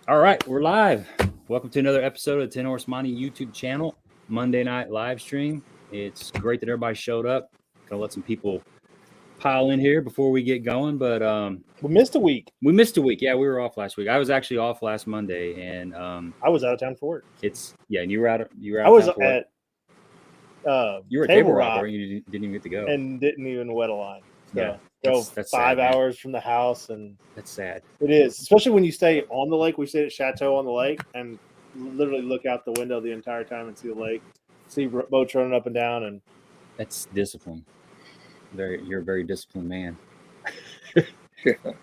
All right, we're live. Welcome to another episode of 10 Horse Money YouTube channel, Monday night live stream. It's great that everybody showed up. Gonna let some people pile in here before we get going, but We missed a week. we missed a week. Yeah, we were off last week. I was actually off last Monday, and I was out of town for work. and you were out. I was of town for at you were at Table Rock, Rock, or you didn't even get to go. and didn't even wet a line. So Yeah, drove that's 5 sad, man. hours from the house, and That's sad. it is, especially when you stay on the lake. We stayed at Chateau on the lake, and literally look out the window the entire time and see the lake, see boats running up and down, and That's discipline. You're a very disciplined man.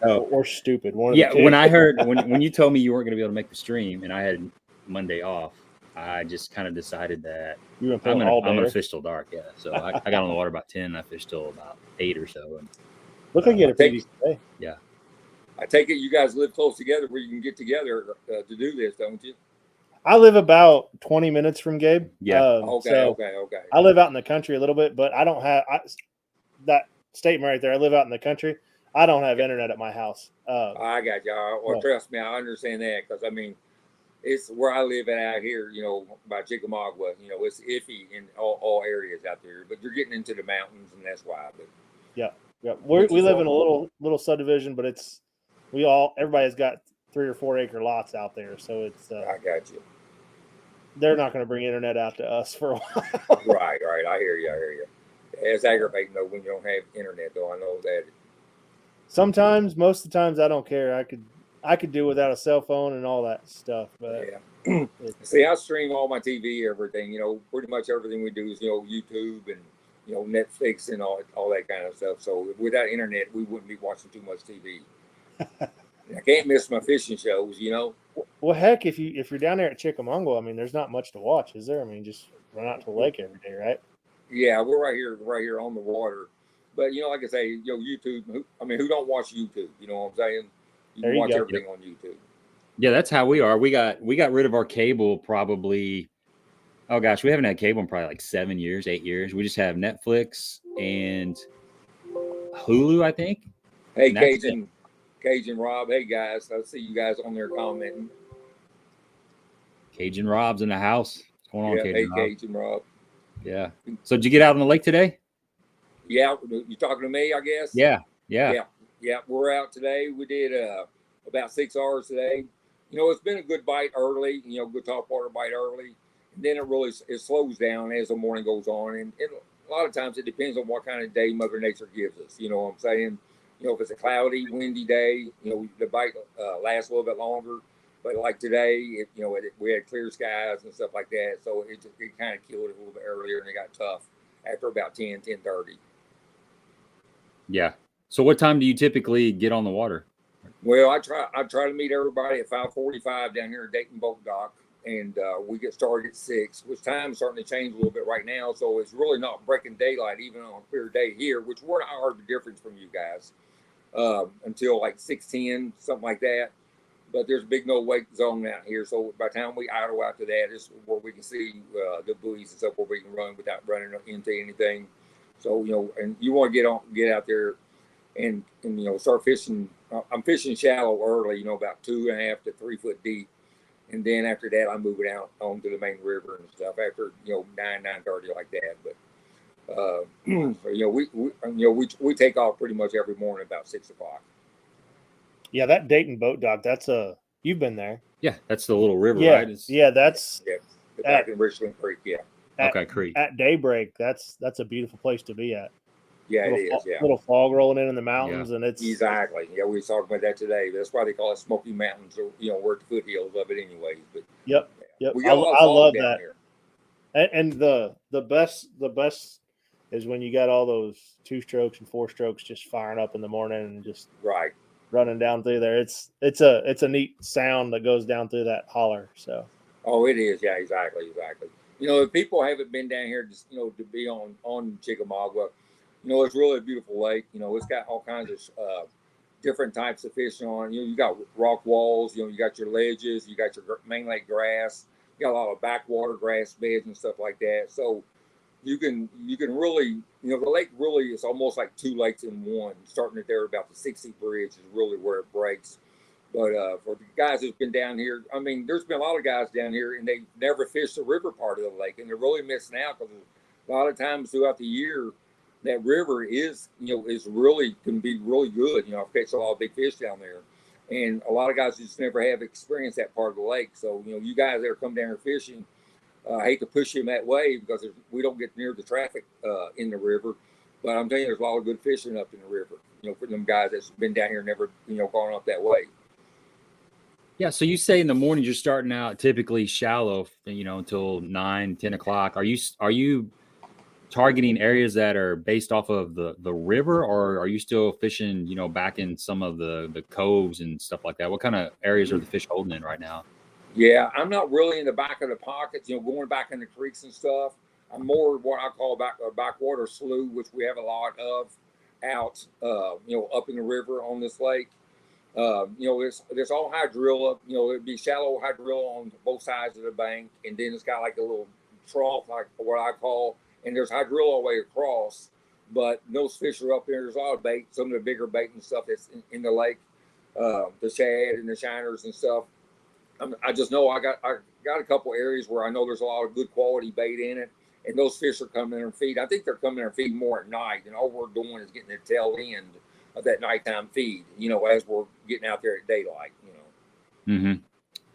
or stupid. One of Yeah, the two. when I heard when you told me you weren't going to be able to make the stream, and I had Monday off, I just kind of decided that You went I'm all gonna day. fish till dark. Yeah, so I got on the water about 10, and I fished till about 8 or so. And Look like you had a pretty decent day. yeah, I take it you guys live close together where you can get together to do this, don't you? I live about 20 minutes from Gabe. Yeah. Okay. I live out in the country a little bit, but I don't have that statement right there. I live out in the country. I don't have internet at my house. I got you. Well, trust me, I understand that because, I mean, it's where I live at out here, by Chickamauga. It's iffy in all areas out there, but you're getting into the mountains, and that's why. But yeah. We live in a little subdivision, but everybody's got 3 or 4 acre lots out there, so it's I got you. They're not going to bring internet out to us for a while. Right. I hear you. It's aggravating though when you don't have internet, though. I know that. Sometimes, most of the times, I don't care. I could do without a cell phone and all that stuff, but yeah. See, I stream all my TV, everything. Pretty much everything we do is YouTube and Netflix and all that kind of stuff. So without internet, we wouldn't be watching too much TV. I can't miss my fishing shows. Well, heck, if you're down there at Chickamauga, I mean, there's not much to watch, is there? I mean, just run out to the lake every day, right? Yeah, we're right here on the water. But like I say, YouTube. Who don't watch YouTube? You know what I'm saying? You can watch everything on YouTube. Yeah, that's how we are. We got rid of our cable probably. Oh gosh, we haven't had cable in probably like 7 years, 8 years. We just have Netflix and Hulu, I think. Hey, Cajun Rob. Hey guys, I see you guys on there commenting. Cajun Rob's in the house. What's going on, Cajun Rob? Cajun Rob. Yeah. So did you get out on the lake today? Yeah, you talking to me, I guess? Yeah. We're out today. We did about 6 hours today. It's been a good bite early. Good topwater bite early, and then it slows down as the morning goes on. And a lot of times it depends on what kind of day Mother Nature gives us. You know what I'm saying? If it's a cloudy, windy day, the bite lasts a little bit longer. But like today, we had clear skies and stuff like that, so it kind of killed it a little bit earlier, and it got tough after about 10:30. Yeah. So what time do you typically get on the water? Well, I try to meet everybody at 5:45 down here at Dayton Boat Dock, and we get started at 6, which time is starting to change a little bit right now, so it's really not breaking daylight even on a clear day here, which we're not hard the difference from you guys until like 6:10, something like that. But there's a big no wake zone out here, so by the time we idle out to that, it's where we can see the buoys and stuff where we can run without running into anything. So and you want to get out there and start fishing. I'm fishing shallow early, about 2.5 to 3 foot deep, and then after that I move it out onto the main river and stuff after 9:30 like that. But we take off pretty much every morning about 6 o'clock. Yeah, that Dayton Boat Dock. You've been there. Yeah, that's the little river, yeah, right? That's back in Richland Creek. Yeah. Creek. At daybreak, that's a beautiful place to be at. Yeah, it is. Yeah, little fog rolling in the mountains, and it's exactly. Yeah, we were talking about that today. That's why they call it Smoky Mountains, or we're at the foothills of it, anyways. But yep. We got I love that. Here. And the best is when you got all those 2 strokes and 4 strokes just firing up in the morning and just running down through there. It's a neat sound that goes down through that holler. So. Oh, it is. Yeah, exactly. If people haven't been down here, just to be on Chickamauga, it's really a beautiful lake. It's got all kinds of different types of fish on. You got rock walls. You got your ledges. You got your main lake grass. You got a lot of backwater grass beds and stuff like that. So you can really, the lake really is almost like 2 lakes in one. Starting at there about the 60 bridge is really where it breaks. But for the guys who've been down here, I mean, there's been a lot of guys down here and they never fished the river part of the lake, and they're really missing out because a lot of times throughout the year, that river is really can be really good. You know, I've catch a lot of big fish down there, and a lot of guys just never have experienced that part of the lake. So you guys that are come down here fishing, I hate to push him that way because we don't get near the traffic in the river, but I'm telling you, there's a lot of good fishing up in the river. For them guys that's been down here, never gone up that way. Yeah. So you say in the morning you're starting out typically shallow, until 9, 10 o'clock. Are you targeting areas that are based off of the river, or are you still fishing, back in some of the coves and stuff like that? What kind of areas are the fish holding in right now? Yeah, I'm not really in the back of the pockets, going back in the creeks and stuff. I'm more what I call a backwater slough, which we have a lot of out, up in the river on this lake. There's all hydrilla. It'd be shallow hydrilla on both sides of the bank, and then it's got like a little trough, like what I call, and there's hydrilla all the way across. But those fish are up there. There's a lot of bait, some of the bigger bait and stuff that's in the lake, the shad and the shiners and stuff. I just know I got a couple areas where I know there's a lot of good quality bait in it, and those fish are coming in and feed. I think they're coming in and feed more at night, and all we're doing is getting the tail end of that nighttime feed, as we're getting out there at daylight, Mm-hmm.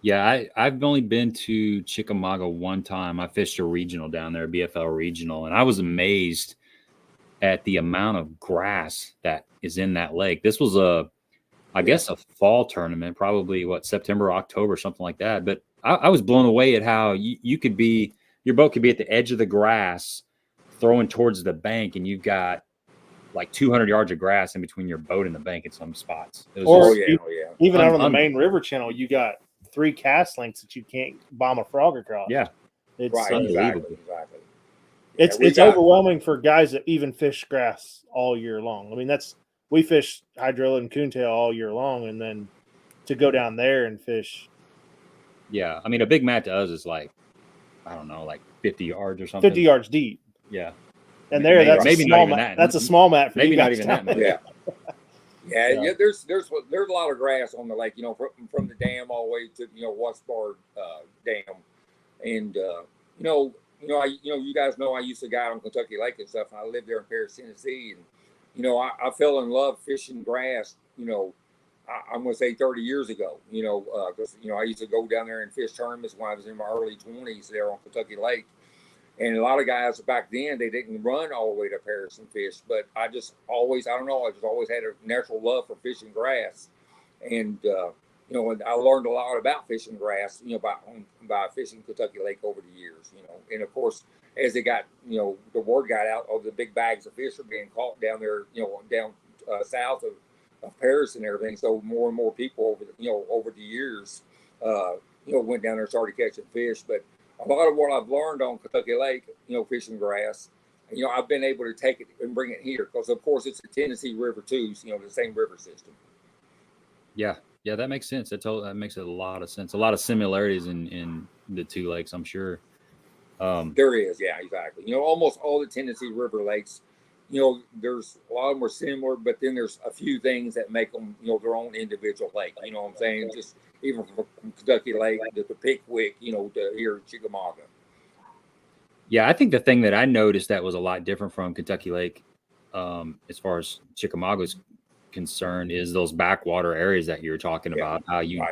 Yeah, I've only been to Chickamauga one time. I fished a regional down there, BFL regional, and I was amazed at the amount of grass that is in that lake. This was I guess a fall tournament, probably September, October, something like that. But I was blown away at how you could be, your boat could be at the edge of the grass throwing towards the bank, and you've got like 200 yards of grass in between your boat and the bank in some spots. Even out on the main river channel, you got 3 cast lengths that you can't bomb a frog across. Yeah. It's right, unbelievable. Exactly. It's overwhelming for guys that even fish grass all year long. I mean, we fish hydrilla and coontail all year long, and then to go down there and fish. Yeah. I mean, a big mat to us is like, I don't know, like 50 yards or something. 50 yards deep. Yeah. And that's maybe not even that. That's a small mat for maybe you guys. Not even that. Yeah. There's a lot of grass on the lake, from the dam all the way to Wattsbar Dam, and you guys know I used to guide on Kentucky Lake and stuff. And I lived there in Paris, Tennessee, and I fell in love fishing grass. I'm going to say 30 years ago. Because I used to go down there and fish tournaments when I was in my early 20s there on Kentucky Lake. And a lot of guys back then, they didn't run all the way to Paris and fish. But I just always had a natural love for fishing grass. And, and I learned a lot about fishing grass, by fishing Kentucky Lake over the years, And, of course, as they got, the word got out of the big bags of fish are being caught down there, down south of Paris and everything. So more and more people over the years, went down there and started catching fish. But a lot of what I've learned on Kentucky Lake, fishing grass, I've been able to take it and bring it here because, of course, it's a Tennessee River too, the same river system. Yeah, that makes sense. That makes a lot of sense. A lot of similarities in the two lakes, I'm sure. There is, yeah, exactly. Almost all the Tennessee River lakes, there's a lot of them are similar, but then there's a few things that make them, their own individual lake. You know what I'm saying? Just even from Kentucky Lake to Pickwick, to here in Chickamauga. Yeah, I think the thing that I noticed that was a lot different from Kentucky Lake, as far as Chickamauga is concerned, is those backwater areas that you were talking about. How you,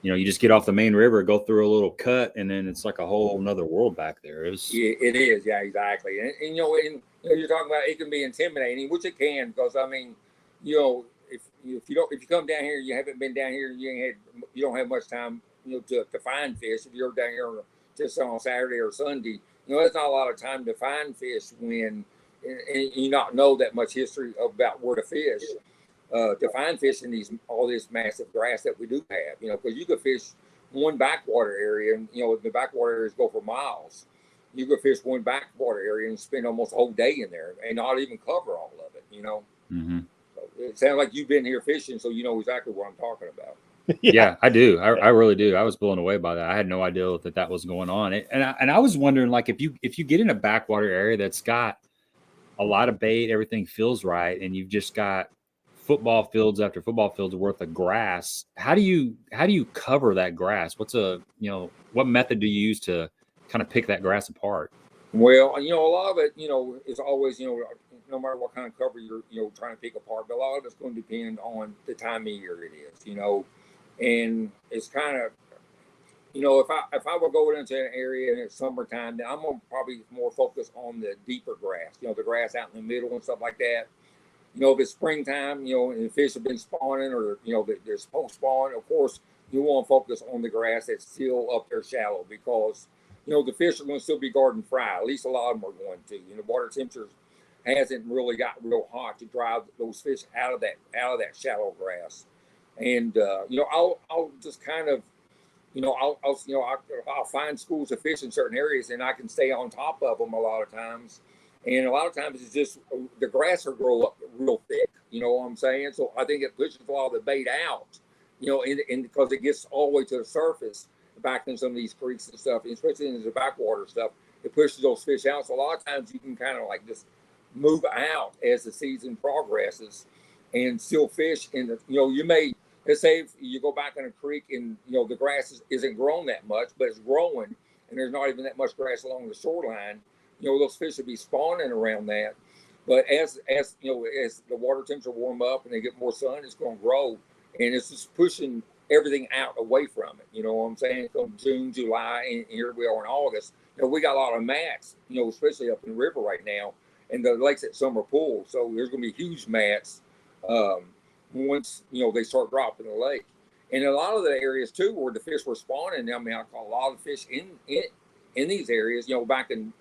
you just get off the main river, go through a little cut, and then it's like a whole another world back there. It is, yeah, exactly. And you're talking about it can be intimidating, which it can, because I mean, if you come down here, you haven't been down here, you don't have much time, to find fish. If you're down here just on Saturday or Sunday, it's not a lot of time to find fish when and you not know that much history about where to fish. To find fish in all this massive grass that we do have, because you could fish one backwater area, and the backwater areas go for miles. You could fish one backwater area and spend almost a whole day in there and not even cover all of it. Mm-hmm. So it sounds like you've been here fishing, so you know exactly what I'm talking about. Yeah, I do. I really do. I was blown away by that. I had no idea that was going on. And I was wondering, like, if you get in a backwater area that's got a lot of bait, everything feels right, and you've just got football fields after football fields worth of grass. How do you cover that grass? What method do you use to kind of pick that grass apart? Well, a lot of it, is always, no matter what kind of cover you're, trying to pick apart, but a lot of it's going to depend on the time of year it is, and it's kind of, if I would go into an area and it's summertime, then I'm gonna probably more focus on the deeper grass, the grass out in the middle and stuff like that. If it's springtime, and the fish have been spawning, or they're supposed to spawn, of course you want to focus on the grass that's still up there shallow, because the fish are going to still be garden fry. At least a lot of them are going to. Water temperatures hasn't really got real hot to drive those fish out of that shallow grass. And I'll just kind of I'll find schools of fish in certain areas, and I can stay on top of them a lot of times. And a lot of times it's just the grass will grow up real thick. You know what I'm saying? So I think it pushes a lot of the bait out. And because it gets all the way to the surface, back in some of these creeks and stuff, and especially in the backwater stuff, it pushes those fish out. So a lot of times you can kind of like just move out as the season progresses and still fish in the, you may, let's say if you go back in a creek and, the grass isn't grown that much, but it's growing and there's not even that much grass along the shoreline, those fish will be spawning around that. But as the water temperature warm up and they get more sun, it's going to grow, and it's just pushing everything out away from it. You know what I'm saying? From June, July, and here we are in August. We got a lot of mats, especially up in the river right now, and the lake's at summer pool. So there's going to be huge mats once, they start dropping the lake. And a lot of the areas too where the fish were spawning, I caught a lot of fish in these areas, back in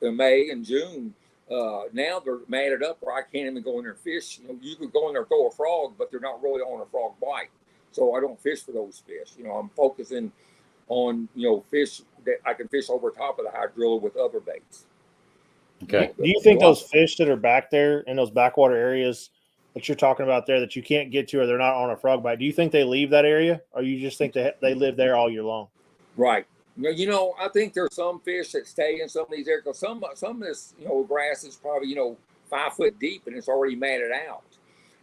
May and June. Now they're matted up where I can't even go in there and fish. You could go in there and throw a frog, but they're not really on a frog bite. So I don't fish for those fish. I'm focusing on, fish that I can fish over top of the hydrilla with other baits. Okay. Do you think those fish that are back there in those backwater areas that you're talking about there that you can't get to, or they're not on a frog bite, do you think they leave that area, or you just think they live there all year long? Right. I think there's some fish that stay in some of these areas, because some of this, grass is probably, 5 foot deep and it's already matted out.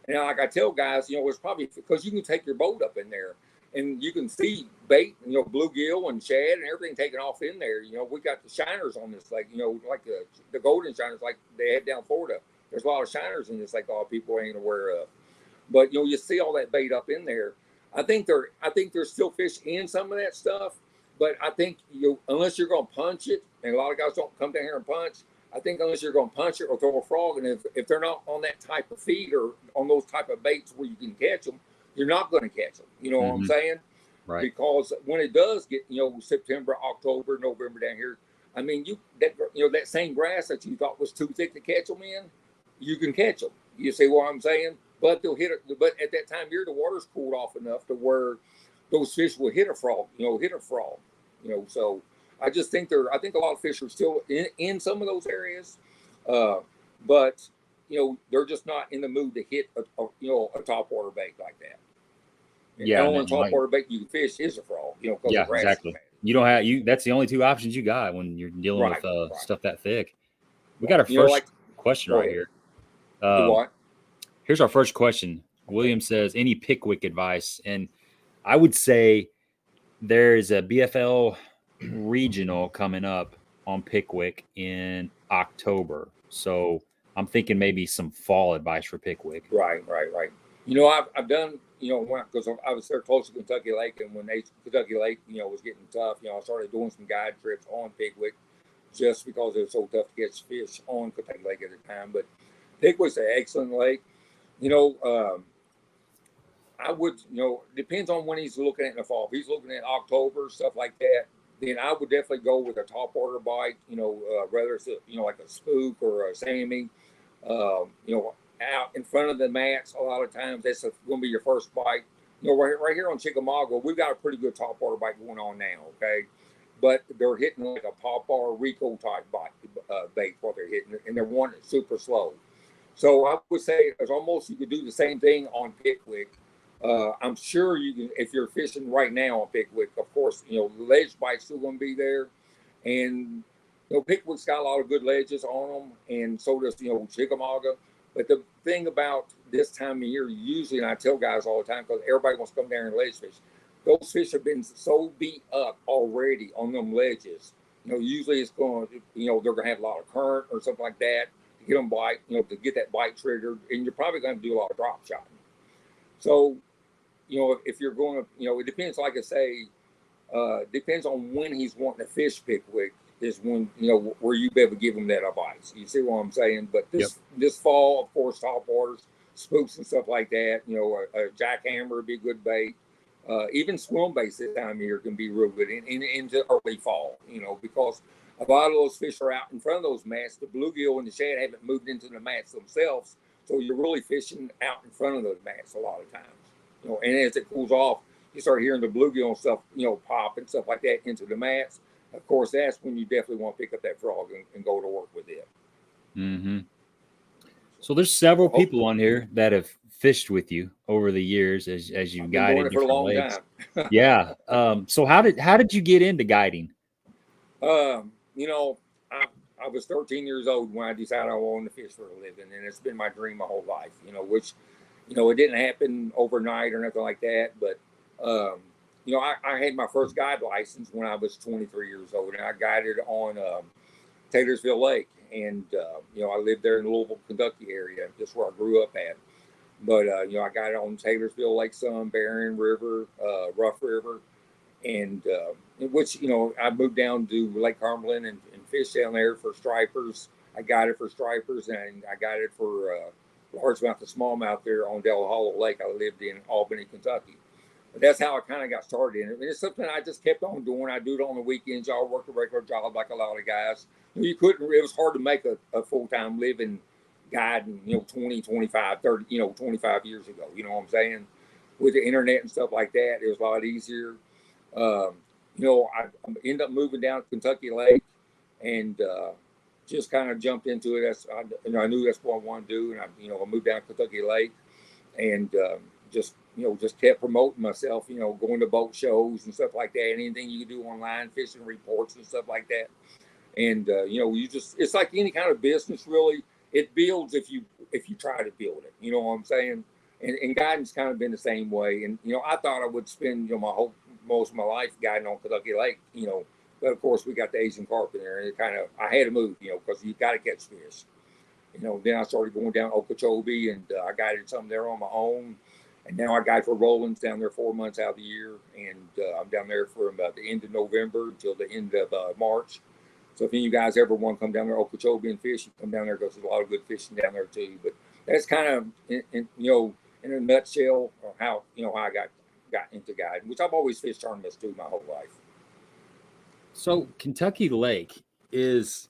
And like I tell guys, it's probably because you can take your boat up in there and you can see bait, bluegill and shad and everything taken off in there. We got the shiners on this lake, like the golden shiners, like they had down Florida. There's a lot of shiners in this lake a lot of people ain't aware of. But, you see all that bait up in there. I think there's still fish in some of that stuff. But I think unless you're going to punch it, and a lot of guys don't come down here and punch, I think unless you're going to punch it or throw a frog, and if they're not on that type of feed or on those type of baits where you can catch them, you're not going to catch them. You know what I'm saying? Right. Because when it does get, September, October, November down here, that same grass that you thought was too thick to catch them in, you can catch them. You see what I'm saying? But they'll hit it. But at that time of year, the water's cooled off enough to where those fish will hit a frog. So I just think I think a lot of fish are still in some of those areas, but they're just not in the mood to hit a topwater bait like that. And the only topwater bait you can fish is a frog. Yeah, exactly. You don't have that's the only two options you got when you're dealing with stuff that thick. We got our first question right here. Here's our first question. William says, any Pickwick advice? And I would say there's a BFL regional coming up on Pickwick in October. So I'm thinking maybe some fall advice for Pickwick. Right. I've done, because I was there close to Kentucky Lake, and when Kentucky Lake, was getting tough, I started doing some guide trips on Pickwick just because it was so tough to catch fish on Kentucky Lake at the time. But Pickwick's an excellent lake. I would, depends on when he's looking at in the fall. If he's looking at October, stuff like that, then I would definitely go with a topwater bite, whether it's like a spook or a Sammy, out in front of the mats. A lot of times that's going to be your first bite. Right here on Chickamauga, we've got a pretty good topwater bite going on now, okay? But they're hitting like a Pawpaw Rico type bait, what they're hitting, and they're wanting it super slow. So I would say you could do the same thing on Pickwick. I'm sure you can, if you're fishing right now on Pickwick, of course, the ledge bite's still going to be there. And, Pickwick's got a lot of good ledges on them, and so does, Chickamauga. But the thing about this time of year, usually, and I tell guys all the time, because everybody wants to come down and ledge fish, those fish have been so beat up already on them ledges. Usually it's going to, they're going to have a lot of current or something like that to get them bite, to get that bite triggered. And you're probably going to do a lot of drop shotting. So, if you're going to, it depends, like I say, depends on when he's wanting to fish Pickwick is when, where you be able to give him that advice. You see what I'm saying? But this fall, of course, top waters, spooks and stuff like that, a jackhammer would be a good bait. Even swim baits this time of year can be real good into early fall, because a lot of those fish are out in front of those mats. The bluegill and the shad haven't moved into the mats themselves. So you're really fishing out in front of those mats a lot of times, and as it cools off, you start hearing the bluegill and stuff, pop and stuff like that into the mats. Of course, that's when you definitely want to pick up that frog and go to work with it. Mm-hmm. So there's several people on here that have fished with you over the years as you've guided it for a long lakes. time. Yeah. So how did you get into guiding? I was 13 years old when I decided I wanted to fish for a living, and it's been my dream my whole life. Which, it didn't happen overnight or nothing like that, but I had my first guide license when I was 23 years old, and I guided on Taylorsville Lake. And, I lived there in the Louisville, Kentucky area, just where I grew up at. But, I guided on Taylorsville Lake some, Barron River, Rough River, and which, I moved down to Lake Cumberland and fished down there for stripers. I guided for stripers, and I guided for largemouth and smallmouth there on Del Hollow Lake. I lived in Albany, Kentucky. But that's how I kind of got started. And it's something I just kept on doing. I do it on the weekends. I worked a regular job like a lot of guys. It was hard to make a full-time living guiding, 20, 25, 30, 25 years ago. You know what I'm saying? With the internet and stuff like that, it was a lot easier. I ended up moving down to Kentucky Lake and just kind of jumped into it. I knew that's what I wanted to do. And I moved down to Kentucky Lake and just kept promoting myself, going to boat shows and stuff like that. Anything you can do online, fishing reports and stuff like that. And, it's like any kind of business, really. It builds if you try to build it. You know what I'm saying? And guiding's kind of been the same way. And, I thought I would spend, most of my life guiding on Kentucky Lake, but of course we got the Asian carp in there, and I had to move, because you got to catch fish. Then I started going down Okeechobee, and I guided some there on my own. And now I guide for Rollins down there 4 months out of the year. And I'm down there from about the end of November until the end of March. So if any of you guys ever want to come down there, Okeechobee, and fish, you come down there, because there's a lot of good fishing down there too. But that's kind of, in a nutshell, how I got into guiding, which I've always fished tournaments too my whole life. So Kentucky Lake is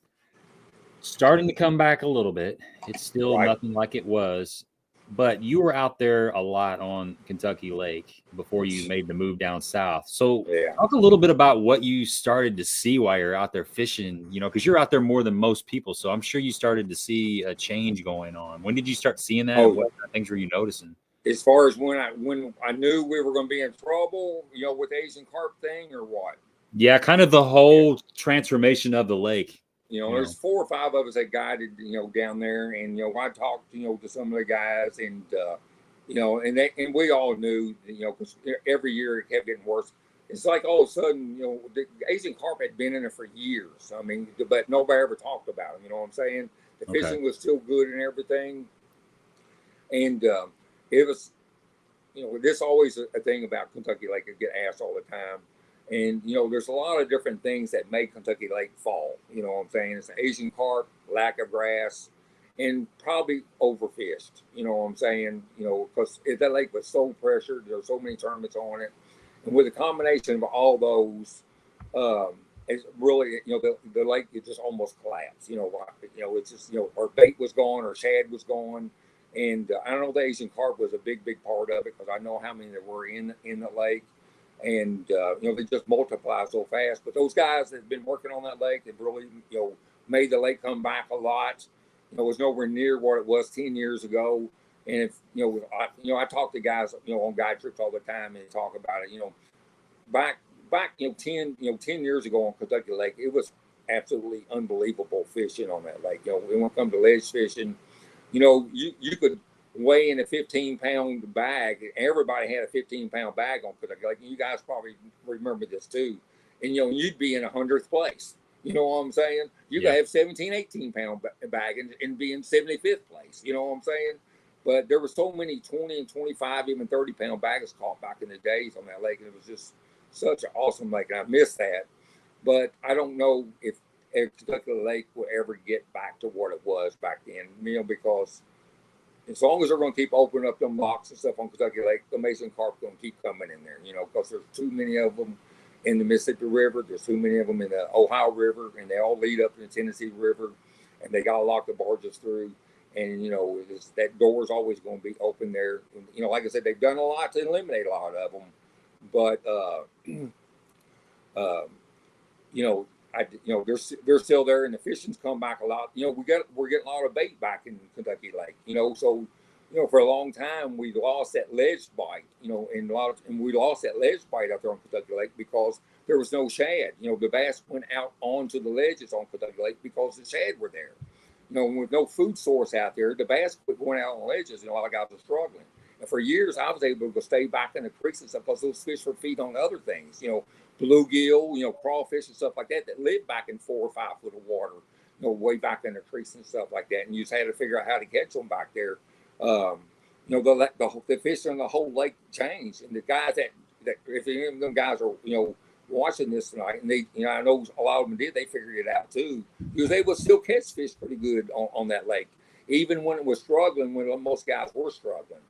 starting to come back a little bit. It's still nothing like it was, but you were out there a lot on Kentucky Lake before you made the move down south. So talk a little bit about what you started to see while you're out there fishing, because you're out there more than most people. So I'm sure you started to see a change going on. When did you start seeing that? What kind of things were you noticing? As far as when I knew we were going to be in trouble, with the Asian carp thing, or what? Yeah, kind of the whole transformation of the lake. There's 4 or 5 of us that guided, down there, and I talked, to some of the guys, and and we all knew, because every year it kept getting worse. It's like all of a sudden, the Asian carp had been in it for years. I mean, but nobody ever talked about it. You know what I'm saying? The fishing was still good and everything, and it was, this always a thing about Kentucky Lake. I get asked all the time. And, there's a lot of different things that make Kentucky Lake fall. You know what I'm saying? It's the Asian carp, lack of grass, and probably overfished. You know what I'm saying? Because that lake was so pressured. There were so many tournaments on it. And with a combination of all those, it's really, the lake, it just almost collapsed. It's just, our bait was gone, our shad was gone. And I know the Asian carp was a big, big part of it, because I know how many there were in the lake. And, they just multiply so fast. But those guys that have been working on that lake, they've really, made the lake come back a lot. It was nowhere near what it was 10 years ago. And if, I talk to guys, on guide trips all the time, and talk about it, back, 10 years ago on Kentucky Lake, it was absolutely unbelievable fishing on that lake. When it comes to ledge fishing, you could weigh in a 15-pound bag. Everybody had a 15-pound bag on Kentucky Lake. You guys probably remember this too. And, you'd be in 100th place. You know what I'm saying? You could have 17, 18-pound bag and be in 75th place. You know what I'm saying? But there were so many 20 and 25, even 30-pound bags caught back in the days on that lake. And it was just such an awesome lake. And I miss that. But I don't know if Kentucky Lake will ever get back to what it was back then, because as long as they're going to keep opening up them locks and stuff on Kentucky Lake, the Mason carp going to keep coming in there, because there's too many of them in the Mississippi River. There's too many of them in the Ohio River, and they all lead up to the Tennessee River, and they got to lock the barges through. And, that door is always going to be open there. Like I said, they've done a lot to eliminate a lot of them. But, they're still there, and the fishing's come back a lot. We're getting a lot of bait back in Kentucky Lake. So for a long time we lost that ledge bite. And we lost that ledge bite out there on Kentucky Lake because there was no shad. The bass went out onto the ledges on Kentucky Lake because the shad were there. With no food source out there, the bass quit going out on ledges, and a lot of guys were struggling. And for years, I was able to stay back in the creeks and stuff because those fish were feeding on other things, bluegill, crawfish and stuff like that live back in 4 or 5 foot of water, way back in the creeks and stuff like that. And you just had to figure out how to catch them back there. The fish in the whole lake changed. And the guys that if any of them guys are, watching this tonight, and they, I know a lot of them did, they figured it out too, because they would still catch fish pretty good on that lake, even when it was struggling, when most guys were struggling.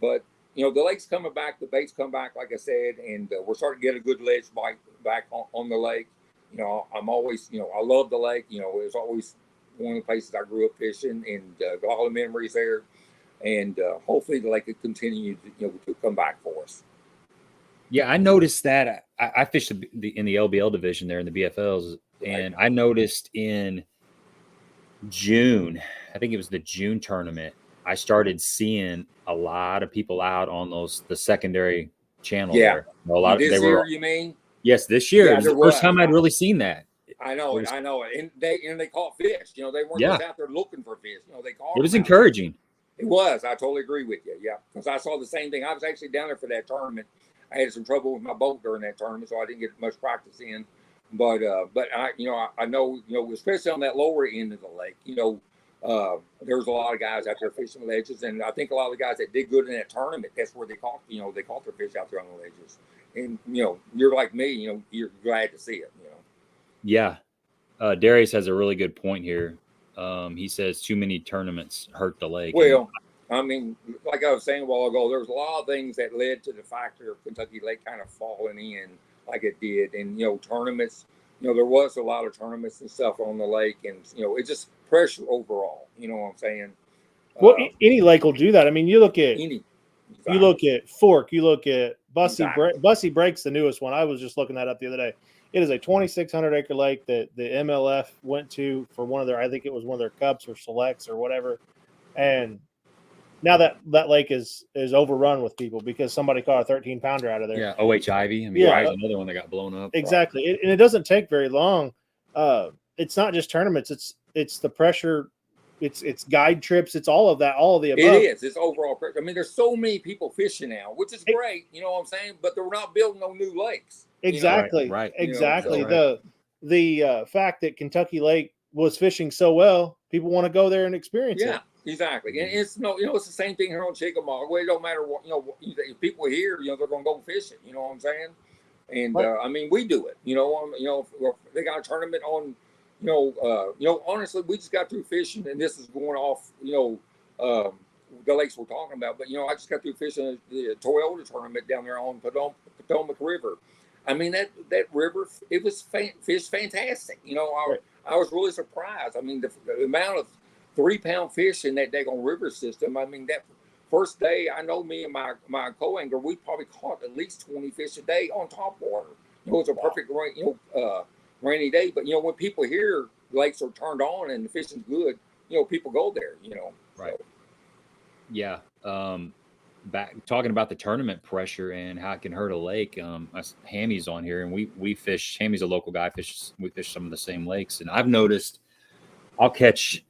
But, the lake's coming back, the bait's come back, like I said, and we're starting to get a good ledge bite back on the lake. I'm always, I love the lake. It was always one of the places I grew up fishing, and got all the memories there. And hopefully the lake could continue to come back for us. Yeah, I noticed that. I fished in the LBL division there in the BFLs, and I noticed in June, I think it was the June tournament, I started seeing a lot of people out on the secondary channel there. A lot this of year, you mean? Yes, this year. Yeah, it was the first time I'd really seen that. I know it. And they caught fish. They weren't just out there looking for fish. They caught. It was encouraging. It was. I totally agree with you. Yeah, because I saw the same thing. I was actually down there for that tournament. I had some trouble with my boat during that tournament, so I didn't get much practice in. But I know, especially on that lower end of the lake, there was a lot of guys out there fishing ledges, and I think a lot of the guys that did good in that tournament, that's where they caught their fish out there on the ledges. And you're like me, you're glad to see it. Yeah, Darius has a really good point here. He says too many tournaments hurt the lake. Well, I mean, like I was saying a while ago, there's a lot of things that led to the factor of Kentucky Lake kind of falling in like it did. And, tournaments, there was a lot of tournaments and stuff on the lake, and, it's just pressure overall. You know what I'm saying? Well, any lake will do that. I mean, you look at Fork, you look at Bussy. Bussy Break's the newest one. I was just looking that up the other day. It is a 2,600 acre lake that the MLF went to for one of their, I think it was one of their cups or selects or whatever. And now that lake is overrun with people because somebody caught a 13-pounder out of there. Yeah, Ivy. I mean, there's another one that got blown up. Exactly. And it doesn't take very long. It's not just tournaments. It's the pressure. It's guide trips. It's all of that, all of the above. It is. It's overall pressure. I mean, there's so many people fishing now, which is great. You know what I'm saying? But they're not building no new lakes. Exactly. Right. Exactly. The fact that Kentucky Lake was fishing so well, people want to go there and experience it. Yeah, exactly. And it's it's the same thing here on Chickamauga. Well, it don't matter what if people here, they're gonna go fishing. You know what I'm saying? And I mean, we do it. If they got a tournament on. Honestly, we just got through fishing, and this is going off. The lakes we're talking about, but I just got through fishing the Toyota tournament down there on Potomac River. I mean that river, it was fish fantastic. I was really surprised. I mean the amount of 3-pound fish in that daggone river system. I mean that first day, I know me and my co-angler, we probably caught at least 20 fish a day on top water. It was a perfect rainy day. But when people hear lakes are turned on and the fishing's good, people go there. Right. So. Yeah. Back talking about the tournament pressure and how it can hurt a lake. Hammy's on here, and we fish. Hammy's a local guy. We fish some of the same lakes, and I've noticed I'll catch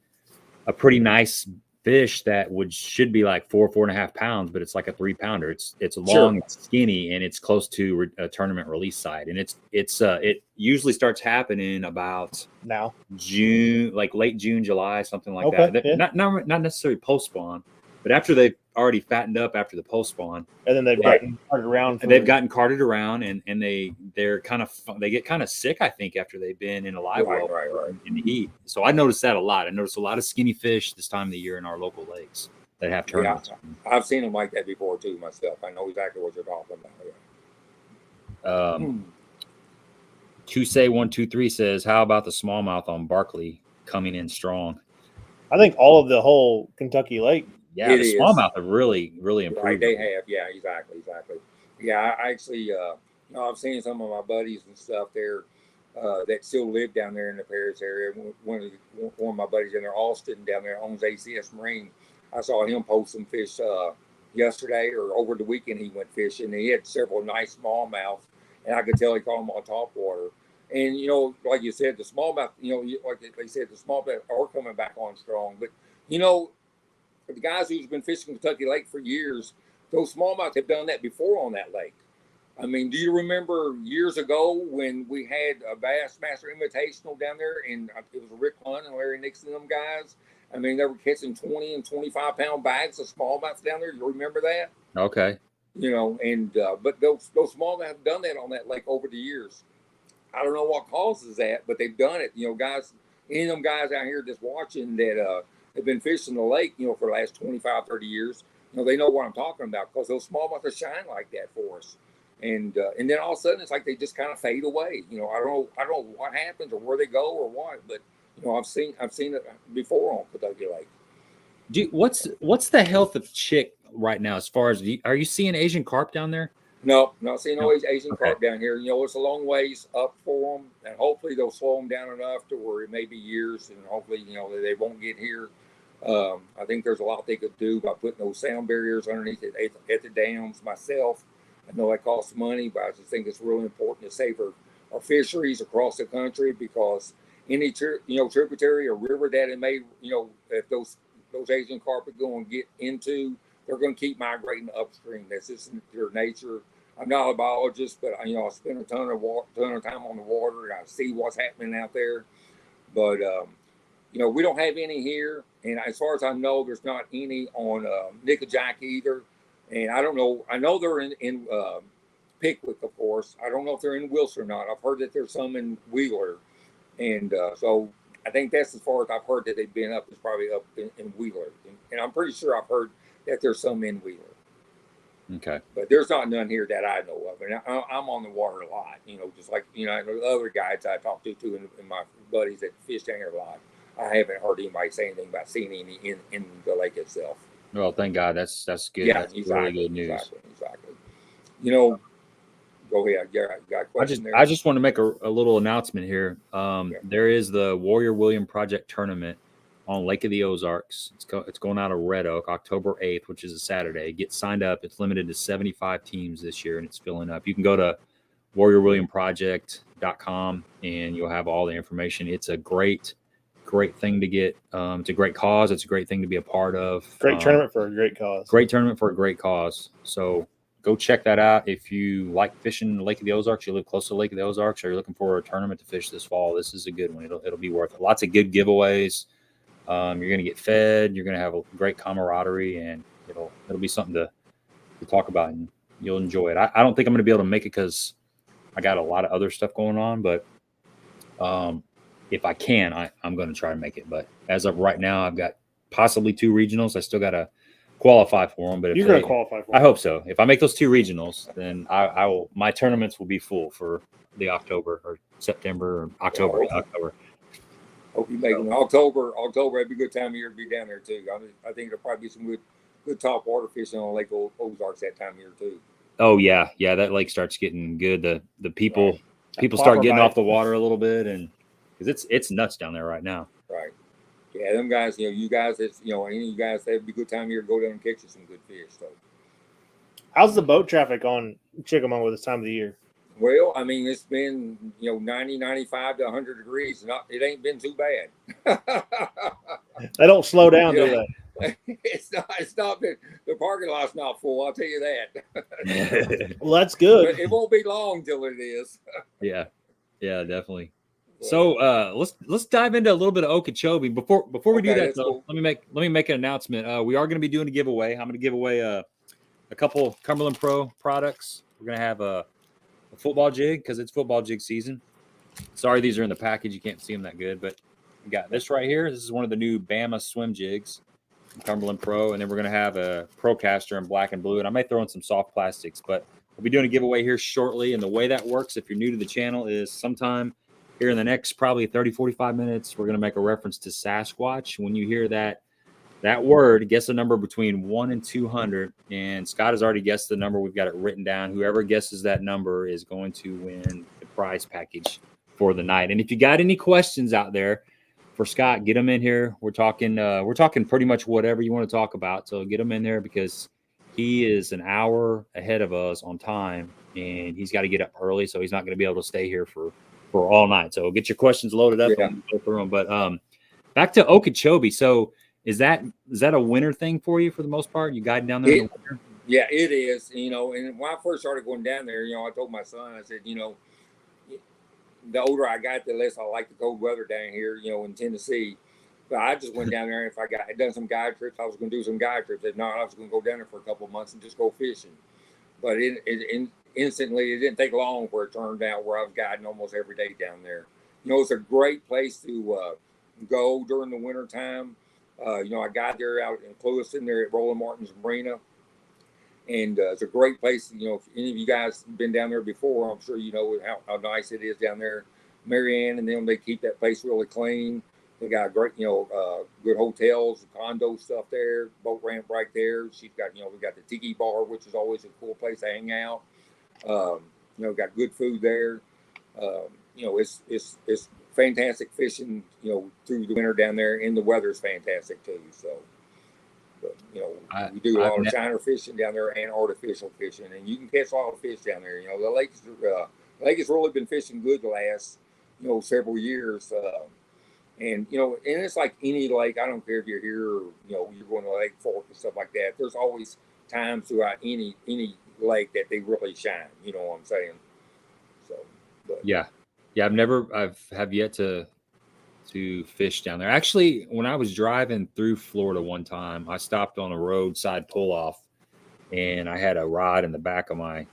a pretty nice fish that should be like 4.5 pounds, but it's like a 3-pounder. It's long, it's skinny, and it's close to a tournament release side. And it usually starts happening about now June, like late June, July, something like Okay, that. yeah. Not necessarily post spawn, but after they've already fattened up after the post spawn, and then they've gotten carted around. They've gotten carted around, and they're kind of, they get kind of sick, I think, after they've been in a live well in the heat. So I noticed that a lot. I noticed a lot of skinny fish this time of the year in our local lakes that have tournaments. Yeah, I've seen them like that before too myself. I know exactly what you're talking about. Tusay123 says, how about the smallmouth on Barkley coming in strong? I think all of the whole Kentucky Lake. Yeah, the smallmouth have really improved. Right, they have. Yeah, exactly. Yeah, I actually, I've seen some of my buddies and stuff there that still live down there in the Paris area. One of my buddies in there, Austin, down there, owns ACS Marine. I saw him post some fish yesterday or over the weekend. He went fishing. And he had several nice smallmouth, and I could tell he caught them on top water. And, like you said, the smallmouth, like they said, the smallmouth are coming back on strong. But, the guys who's been fishing Kentucky Lake for years, those smallmouth have done that before on that lake. I mean, do you remember years ago when we had a Bassmaster Invitational down there, and it was Rick Hunt and Larry Nixon and them guys? I mean, they were catching 20 and 25-pound bags of smallmouth down there. You remember that? Okay. But those smallmouth have done that on that lake over the years. I don't know what causes that, but they've done it. Guys, any of them guys out here just watching that have been fishing the lake, for the last 25, 30 years, they know what I'm talking about, because those smallmouth are shine like that for us. And then all of a sudden it's like they just kind of fade away. I don't know what happens or where they go or what, but I've seen it before on Kentucky Lake. What's the health of Chick right now as far as are you seeing Asian carp down there? No, not seeing no Asian carp down here. It's a long ways up for them, and hopefully they'll slow them down enough to where it may be years, and hopefully they won't get here. I think there's a lot they could do by putting those sound barriers underneath it at the dams. Myself, I know that costs money, but I just think it's really important to save our fisheries across the country, because any tributary or river that it may if those Asian carp are going to get into, they're going to keep migrating upstream. That's just their nature. I'm not a biologist, but I spend a ton of time on the water, and I see what's happening out there. But we don't have any here, and as far as I know, there's not any on Nickajack either. And I don't know. I know they're in Pickwick, of course. I don't know if they're in Wilson or not. I've heard that there's some in Wheeler, and so I think that's as far as I've heard that they've been up. Is probably up in Wheeler, and I'm pretty sure I've heard that there's some in Wheeler. Okay. But there's not none here that I know of. And I'm on the water a lot, just like, the other guys I talk to too, and my buddies that fish down here a lot. I haven't heard anybody say anything about seeing any in the lake itself. Well, thank God. That's good. Yeah, that's exactly, really good news. Exactly. Go ahead. Yeah, got a question there. I just want to make a little announcement here. There is the Warrior William Project Tournament on Lake of the Ozarks. It's going out of Red Oak, October 8th, which is a Saturday. Get signed up. It's limited to 75 teams this year, and it's filling up. You can go to warriorwilliamproject.com, and you'll have all the information. It's a great thing to get. It's a great cause. It's a great thing to be a part of. Great tournament for a great cause. Great tournament for a great cause. So go check that out. If you like fishing Lake of the Ozarks, you live close to Lake of the Ozarks, or you're looking for a tournament to fish this fall, this is a good one. It'll be worth it. Lots of good giveaways. You're going to get fed. You're going to have a great camaraderie, and it'll be something to talk about, and you'll enjoy it. I don't think I'm going to be able to make it because I got a lot of other stuff going on, but if I can, I'm going to try to make it. But as of right now, I've got possibly 2 regionals. I still got to qualify for them. But you're going to qualify for them. I hope so. If I make those 2 regionals, then I will. My tournaments will be full for the October or September or October. Hope you make it in October. It'd be a good time of year to be down there too. I think there'll probably be some good top water fishing on Lake Ozarks that time of year too. Oh yeah. That lake starts getting good. The people start getting off the water a little bit, and because it's nuts down there right now. Right. Yeah, them guys. You guys. It's any of you guys. That'd be a good time of year to go down and catch you some good fish. So, how's the boat traffic on Chickamauga this time of the year? Well, I mean, it's been 90, 95 to 100 degrees. It ain't been too bad. They don't slow down, do they? It's not the parking lot's not full. I'll tell you that. Well, that's good. But it won't be long till it is. Yeah, definitely. So let's dive into a little bit of Okeechobee. Before we do that, though, cool. let me make an announcement. We are going to be doing a giveaway. I'm going to give away a couple Cumberland Pro products. We're going to have a football jig because it's football jig season. Sorry, these are in the package. You can't see them that good, but we got this right here. This is one of the new Bama swim jigs from Cumberland Pro, and then we're going to have a Procaster in black and blue, and I may throw in some soft plastics, but we'll be doing a giveaway here shortly. And the way that works, if you're new to the channel, is sometime here in the next probably 30-45 minutes, we're going to make a reference to Sasquatch. When you hear that word, guess a number between 1 and 200, and Scott has already guessed the number. We've got it written down. Whoever guesses that number is going to win the prize package for the night. And if you got any questions out there for Scott, get them in here. We're talking pretty much whatever you want to talk about. So get them in there because he is an hour ahead of us on time, and he's got to get up early, so he's not going to be able to stay here for all night. So get your questions loaded up and go through them. But back to Okeechobee. So is that a winter thing for you for the most part? You guiding down there in the winter? Yeah, it is. And when I first started going down there, I told my son, I said, the older I got, the less I like the cold weather down here, in Tennessee. But I just went down there. If I had done some guide trips, I was going to do some guide trips. If not, I was going to go down there for a couple of months and just go fishing. But instantly, it didn't take long where it turned out where I was guiding almost every day down there. It's a great place to go during the winter time. I got there out in Clewiston there at Roland Martin's Marina. And it's a great place. If any of you guys have been down there before, I'm sure you know how nice it is down there. Marianne and them, they keep that place really clean. They got great, good hotels, condo stuff there, boat ramp right there. She's got, we got the Tiki Bar, which is always a cool place to hang out. Got good food there. It's fantastic fishing, through the winter down there, and the weather's fantastic too. So. But, we do a lot of shiner fishing down there and artificial fishing, and you can catch a lot of fish down there. The lake has really been fishing good the last, several years. And it's like any lake. I don't care if you're here or, you're going to Lake Fork and stuff like that. There's always times throughout any lake that they really shine. You know what I'm saying? So, but. Yeah. I've yet to fish down there. Actually, when I was driving through Florida one time, I stopped on a roadside pull-off, and I had a rod in the back of my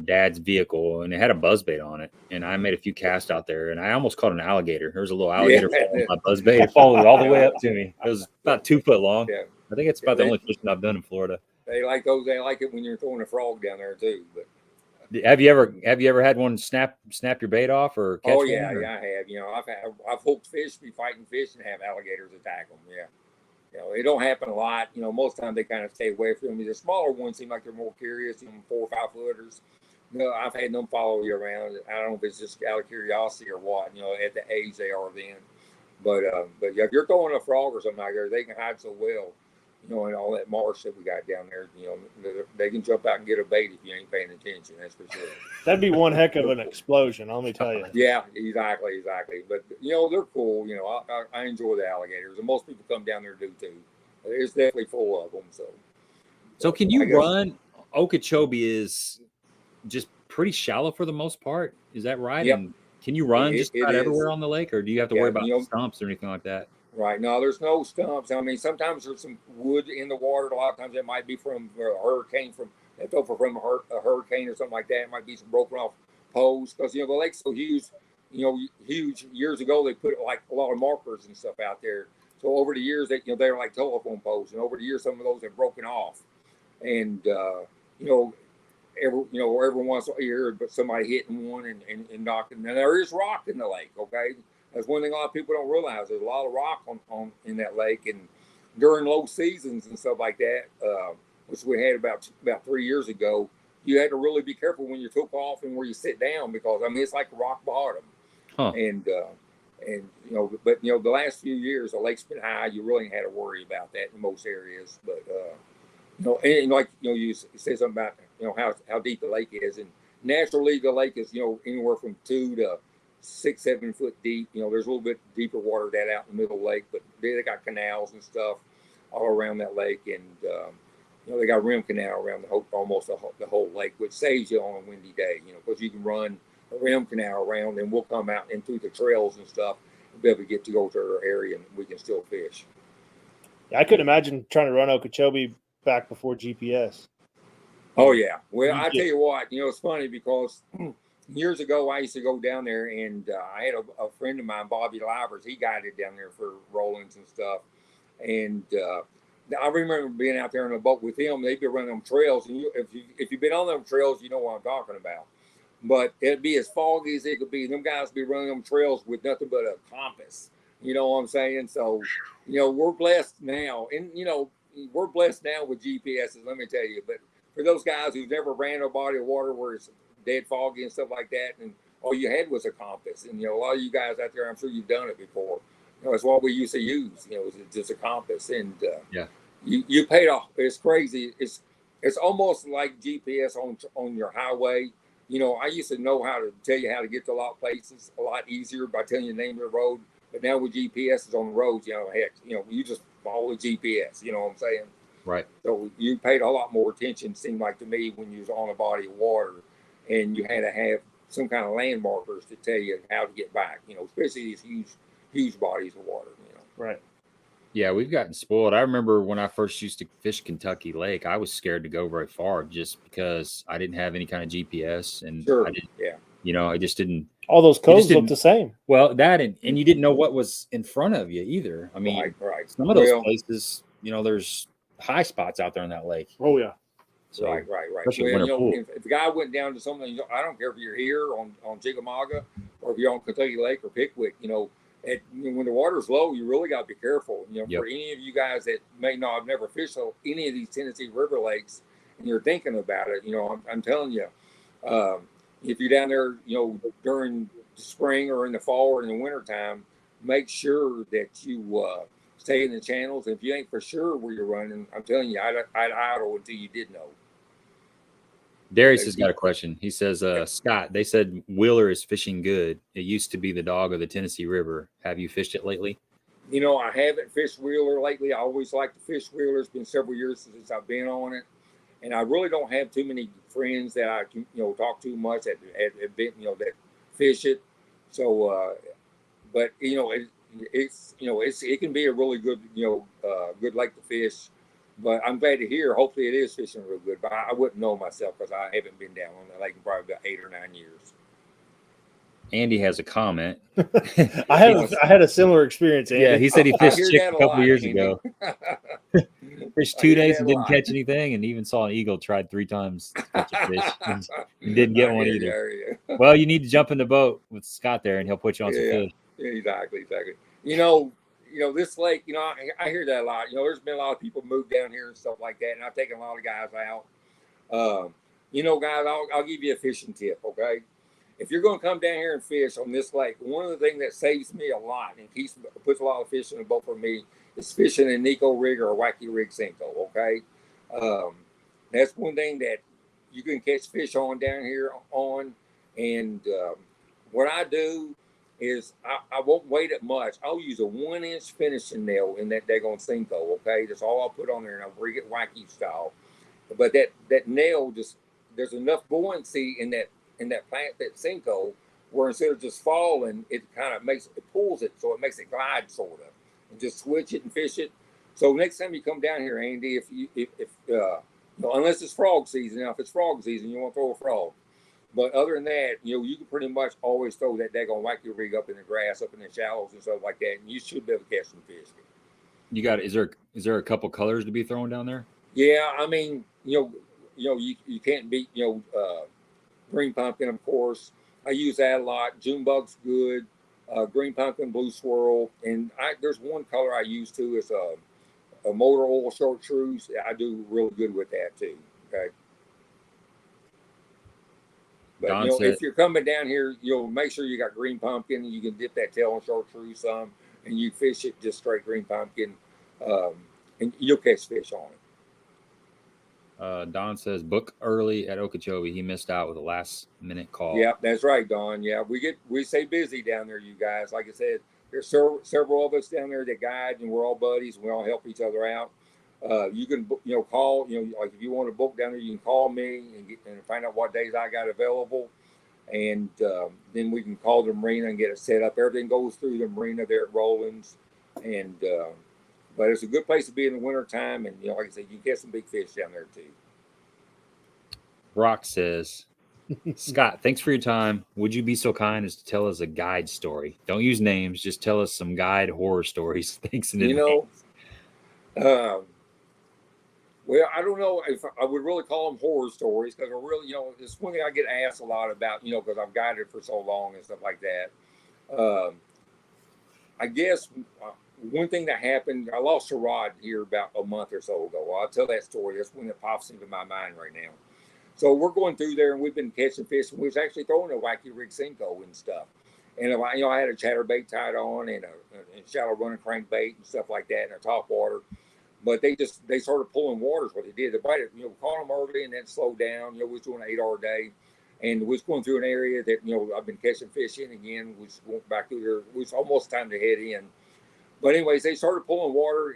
dad's vehicle, and it had a buzzbait on it, and I made a few casts out there, and I almost caught an alligator. There was a little alligator following my buzzbait. It followed all the way up to me. It was about 2 foot long. Yeah. I think it's about the only fishing I've done in Florida. They like those. They like it when you're throwing a frog down there too. But have you ever had one snap your bait off or catch one? Yeah, I have. I've hooked fish, be fighting fish, and have alligators attack them. Yeah, it don't happen a lot. Most times they kind of stay away from me. The smaller ones seem like they're more curious. 4 or 5 footers. I've had them follow you around. I don't know if it's just out of curiosity or what. At the age they are then. But yeah, if you're throwing a frog or something like that, they can hide so well. And all that marsh that we got down there, they can jump out and get a bait if you ain't paying attention. That's for sure. That'd be one heck of an explosion, let me tell you. Yeah, exactly. But they're cool. I enjoy the alligators, and most people come down there to do too. It's definitely full of them. So can you run? Okeechobee is just pretty shallow for the most part. Is that right? Yep. And can you run just about everywhere on the lake, or do you have to worry about stumps or anything like that? Right. No, there's no stumps. I mean, sometimes there's some wood in the water. A lot of times it might be from a hurricane, from a hurricane or something like that. It might be some broken off poles because, the lake's so huge, huge. Years ago, they put like a lot of markers and stuff out there. So over the years, they're like telephone poles. And over the years, some of those have broken off. And, every once in a year, but somebody hitting one and knocking. And there is rock in the lake, okay? That's one thing a lot of people don't realize. There's a lot of rock on in that lake, and during low seasons and stuff like that, which we had about 3 years ago, you had to really be careful when you took off and where you sit down because it's like a rock bottom. Huh. And but the last few years the lake's been high. You really ain't had to worry about that in most areas. But and like you said something about how deep the lake is, and naturally the lake is anywhere from 2 to 6-7 foot deep. There's a little bit deeper water that out in the middle of the lake, but they got canals and stuff. all around that lake, and they got a rim canal around almost the whole lake, which saves you on a windy day, because you can run a rim canal around, and we'll come out and through the trails and stuff and be able to get to go to our area, and we can still fish. Yeah, I couldn't imagine trying to run Okeechobee back before GPS. Oh yeah. Well, I tell you what, it's funny because years ago I used to go down there, and I had a friend of mine, Bobby Livers. He guided down there for Rollins and stuff, and I remember being out there on a boat with him. They'd be running them trails, and if you've been on them trails, you know what I'm talking about. But it'd be as foggy as it could be. Them guys be running them trails with nothing but a compass. You know what I'm saying? So, we're blessed now, and we're blessed now with GPSs. Let me tell you, but for those guys who've never ran a body of water where it's dead foggy and stuff like that, and all you had was a compass, and a lot of you guys out there, I'm sure you've done it before. It's what we used to use. It's just a compass, and you paid off. It's crazy. It's almost like GPS on your highway. I used to know how to tell you how to get to a lot of places a lot easier by telling you the name of the road. But now with GPS on the roads, you just follow the GPS. You know what I'm saying? Right. So you paid a lot more attention, seemed like to me, when you was on a body of water, and you had to have some kind of landmarkers to tell you how to get back. Especially these huge bodies of water. Right. Yeah, we've gotten spoiled. I remember when I first used to fish Kentucky Lake, I was scared to go very far just because I didn't have any kind of GPS, and Sure. I didn't, yeah. I just didn't. All those codes look the same. Well, that and you didn't know what was in front of you either. I mean, right. Some of those places, there's high spots out there in that lake. Oh yeah. So, right. Well, if the guy went down to something, I don't care if you're here on Chickamauga or if you're on Kentucky Lake or Pickwick, when the water's low, you really got to be careful. For any of you guys that may not have never fished any of these Tennessee River lakes, and you're thinking about it, I'm telling you, if you're down there, during the spring or in the fall or in the wintertime, make sure that you stay in the channels. If you ain't for sure where you're running, I'm telling you, I'd idle until you did know. Darius has got a question. He says, Scott, they said Wheeler is fishing good. It used to be the dog of the Tennessee River. Have you fished it lately? I haven't fished Wheeler lately. I always like to fish Wheeler. It's been several years since I've been on it. And I really don't have too many friends that I can, talk to much that have been, that fish it. So, but, it can be a really good, good lake to fish. But I'm glad to hear. Hopefully, it is fishing real good. But I wouldn't know myself because I haven't been down on the lake in probably about 8 or 9 years. Andy has a comment. I had a similar experience, Andy. Yeah, he said he fished Chick a couple years Andy. ago. Fished 2 days and didn't catch anything, and even saw an eagle. Tried 3 times to catch a fish and didn't get one either. Well, you need to jump in the boat with Scott there, and he'll put you on some fish. Yeah, exactly. This lake, I hear that a lot. There's been a lot of people move down here and stuff like that, and I've taken a lot of guys out. Guys, I'll give you a fishing tip, okay? If you're going to come down here and fish on this lake, one of the things that saves me a lot and puts a lot of fish in the boat for me is fishing a Nico rig or a wacky rig Senko, okay? That's one thing that you can catch fish on down here on. And what I do is I won't weight it much. I'll use a 1-inch finishing nail in that daggone Senko, okay? That's all I'll put on there, and I'll rig it wacky style. But that nail there's enough buoyancy in that Senko where instead of just falling, it kind of pulls it, so it makes it glide sort of, and just switch it and fish it. So next time you come down here, Andy, if unless it's frog season, now if it's frog season, you want to throw a frog. But other than that, you can pretty much always throw that daggone wacky rig up in the grass, up in the shallows and stuff like that, and you should be able to catch some fish. You got it. Is there a couple colors to be thrown down there? Yeah, I mean, you can't beat green pumpkin, of course. I use that a lot. June bug's good. Green pumpkin, blue swirl, and there's one color I use too. Is a motor oil chartreuse. I do really good with that too. Okay. But if you're coming down here, make sure you got green pumpkin. You can dip that tail in chartreuse some, and you fish it just straight green pumpkin, and you'll catch fish on it. Don says book early at Okeechobee. He missed out with a last minute call. Yeah, that's right, Don. Yeah, we stay busy down there, you guys. Like I said, there's several of us down there that guide, and we're all buddies. And we all help each other out. You can, call, like if you want to book down there, you can call me and find out what days I got available. And then we can call the marina and get it set up. Everything goes through the marina there at Rollins. And, but it's a good place to be in the wintertime. And, like I said, you get some big fish down there too. Brock says, Scott, thanks for your time. Would you be so kind as to tell us a guide story? Don't use names. Just tell us some guide horror stories. Thanks in advance. Well, I don't know if I would really call them horror stories because we're really, it's one thing I get asked a lot about, because I've guided for so long and stuff like that. I guess one thing that happened, I lost a rod here about a month or so ago. Well, I'll tell that story. That's one that pops into my mind right now. So we're going through there and we've been catching fish and we was actually throwing a wacky rig Cinco and stuff. And, I had a chatterbait tied on and a shallow running crankbait and stuff like that in a top water. But they started pulling waters. What they did, they caught them early and then slowed down. We was doing an 8-hour day, and we was going through an area that I've been catching fish in again. We went back through there. It was almost time to head in. But anyways, they started pulling water,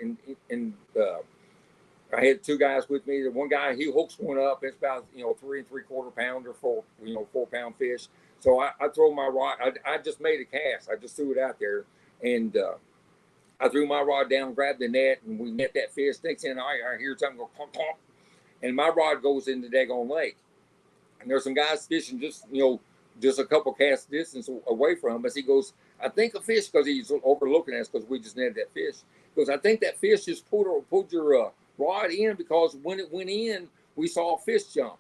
and I had two guys with me. The one guy, he hooks one up. It's about 3 3/4 pounder for 4-pound fish. So I throw my rod. I just made a cast. I just threw it out there, and I threw my rod down, grabbed the net, and we net that fish. Next thing I hear something go pump, pump, and my rod goes into the daggone lake. And there's some guys fishing just a couple cast distance away from us. He goes, I think a fish, because he's overlooking us because we just netted that fish. He goes, I think that fish just pulled your rod in because when it went in, we saw a fish jump.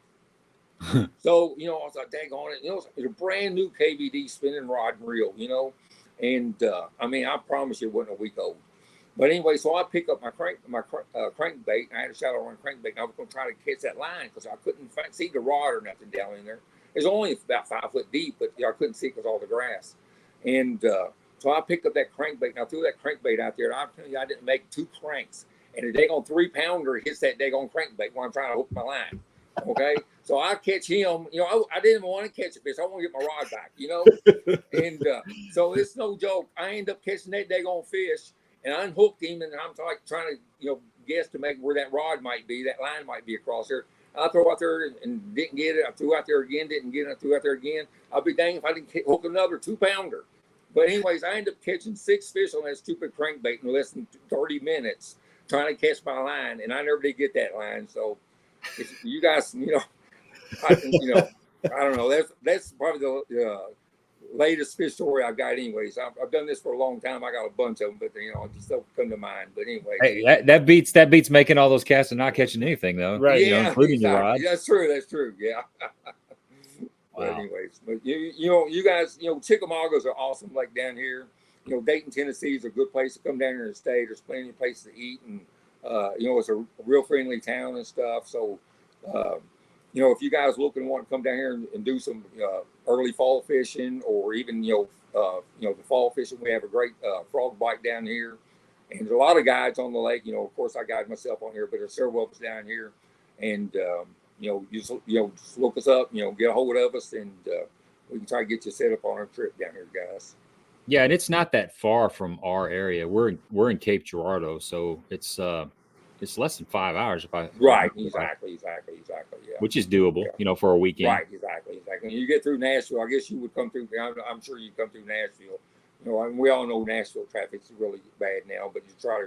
So, I was like, daggone it. It's a brand new KVD spinning rod and reel, And I promise you it wasn't a week old. But anyway, so I pick up my crankbait. I had a shallow run crankbait. And I was going to try to catch that line because I couldn't see the rod or nothing down in there. It's only about 5 foot deep, but I couldn't see because all the grass. And so I picked up that crankbait. And I threw that crankbait out there. And I didn't make 2 cranks. And the daggone 3-pounder hits that daggone crankbait when I'm trying to hook my line. Okay, so I catch him. I didn't want to catch a fish. I want to get my rod back. And so it's no joke. I end up catching that daggone fish, and I unhooked him, and I'm like trying to guess to make where that rod might be, that line might be across there. I throw out there and didn't get it. I threw out there again, didn't get it. I threw out there again. I'll be dang if I didn't hook another 2-pounder. But anyways, I ended up catching 6 fish on that stupid crankbait in less than 30 minutes trying to catch my line, and I never did get that line. So. You guys, I don't know. That's probably the latest fish story I've got. Anyways, I've done this for a long time. I got a bunch of them, but just don't come to mind. But anyway, hey, that beats making all those casts and not catching anything though, right? Yeah, including exactly. your rod. That's true. That's true. Yeah. Wow. But anyways, but you guys, Chickamauga is an awesome lake down here. Dayton, Tennessee is a good place to come down here and stay. There's plenty of places to eat and. It's a real friendly town and stuff. So, if you guys look and want to come down here and do some early fall fishing, or even the fall fishing, we have a great frog bite down here, and there's a lot of guides on the lake. Of course, I guide myself on here, but there's several of us down here, and just look us up, get a hold of us, and we can try to get you set up on our trip down here, guys. Yeah, and it's not that far from our area. We're in Cape Girardeau, so it's less than 5 hours if I right. Exactly. Yeah, which is doable, for a weekend. Right, exactly. When you get through Nashville, I guess you would come through. I'm sure you come through Nashville. We all know Nashville traffic's really bad now, but you try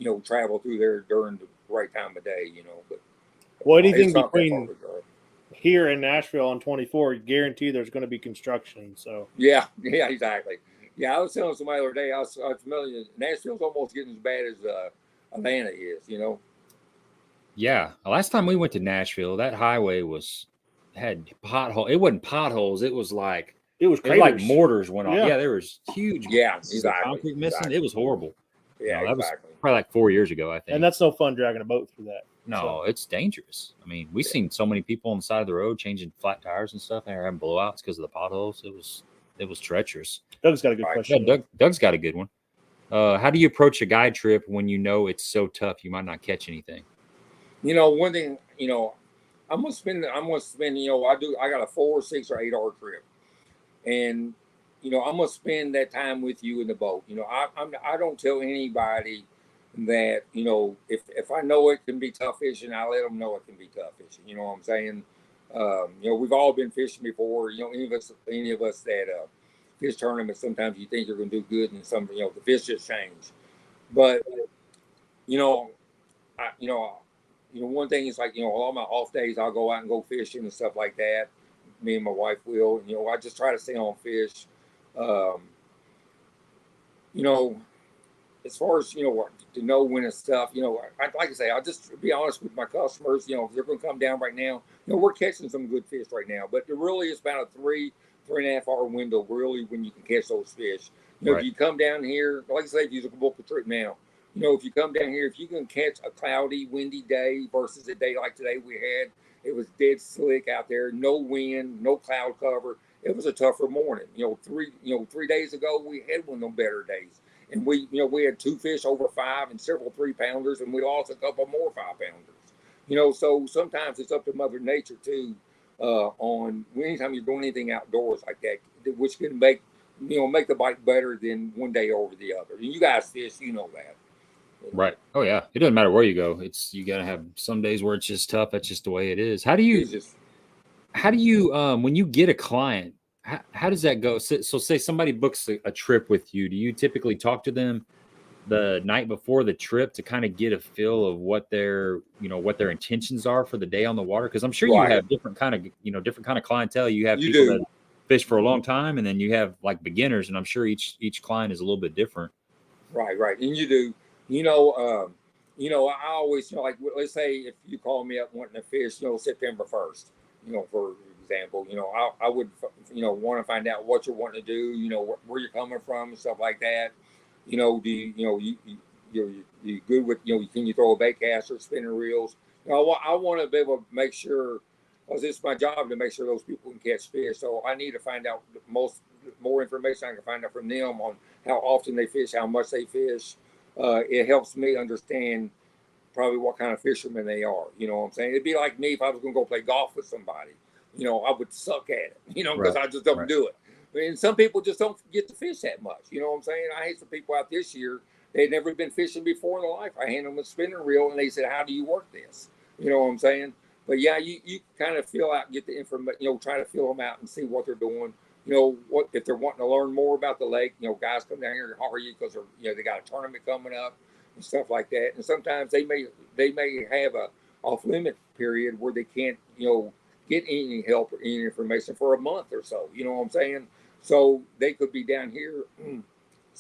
to travel through there during the right time of day. But anything between here and Nashville on 24, guarantee there's going to be construction. So yeah, exactly. Yeah, I was telling somebody the other day, I was familiar. Nashville's almost getting as bad as Atlanta is, Yeah, last time we went to Nashville, that highway had potholes. It wasn't potholes. It was like like mortars went off. Yeah, there was huge. Yeah, exactly. Concrete missing. Exactly. It was horrible. Yeah, that was probably like 4 years ago, I think. And that's no fun dragging a boat through that. No, it's dangerous. I mean, we've seen so many people on the side of the road changing flat tires and stuff, and they're having blowouts because of the potholes. It was treacherous. Doug's got a good question. Yeah, Doug's got a good one. How do you approach a guide trip when it's so tough you might not catch anything? One thing, I'm gonna spend. I got a 4, 6, or 8 hour trip, and I'm gonna spend that time with you in the boat. I don't tell anybody that, you know, if I know it can be tough fishing, I let them know it can be tough fishing. You know what I'm saying? You know, we've all been fishing before. You know, any of us that fish tournaments, sometimes you think you're going to do good, and some, you know, the fish just change. But you know, one thing is like, you know, all my off days, I'll go out and go fishing and stuff like that. Me and my wife will. You know, I just try to stay on fish. You know, as far as, you know, to know when it's stuff, you know, like I say, I'll just be honest with my customers. You know, if they're going to come down right now, you know, we're catching some good fish right now, but there really is about a 3.5 hour window really when you can catch those fish. You know, if you come down here, like I say, if you book a trip now, you know, if you come down here, if you can catch a cloudy, windy day versus a day like today we had, it was dead slick out there, no wind, no cloud cover. It was a tougher morning. You know, 3 days ago we had one of them better days, and we had 2 fish over 5 and several 3-pounders, and we lost a couple more 5-pounders. You know, so sometimes it's up to Mother Nature too. On anytime you're doing anything outdoors like that, which can make the bite better than one day over the other. And you guys fish, you know that. Right. Oh yeah. It doesn't matter where you go. You gotta have some days where it's just tough. That's just the way it is. How do you when you get a client, how does that go? So say somebody books a trip with you. Do you typically talk to them the night before the trip to kind of get a feel of what their intentions are for the day on the water? Because I'm sure you have different kind of clientele. You have people that fish for a long time, and then you have like beginners, and I'm sure each client is a little bit different. Right. And you do. You know, I always, you know, like, let's say if you call me up wanting to fish, you know, September 1st, you know, for example, you know, I would, you know, want to find out what you're wanting to do, you know, where you're coming from and stuff like that. You know, you good with, you know, can you throw a bait caster, spinning reels? You know, I want to be able to make sure, because it's my job to make sure those people can catch fish. So I need to find out more information I can find out from them on how often they fish, how much they fish. It helps me understand probably what kind of fishermen they are. You know what I'm saying? It'd be like me if I was going to go play golf with somebody. You know, I would suck at it, you know, because I just don't do it. And some people just don't get to fish that much. You know what I'm saying? I had some people out this year, they'd never been fishing before in their life. I handed them a spinning reel, and they said, how do you work this? You know what I'm saying? But yeah, you kind of feel out, get the information, you know, try to feel them out and see what they're doing. You know, what if they're wanting to learn more about the lake, you know, guys come down here and hire you because they got a tournament coming up and stuff like that. And sometimes they may have a off limit period where they can't, you know, get any help or any information for a month or so. You know what I'm saying? So they could be down here,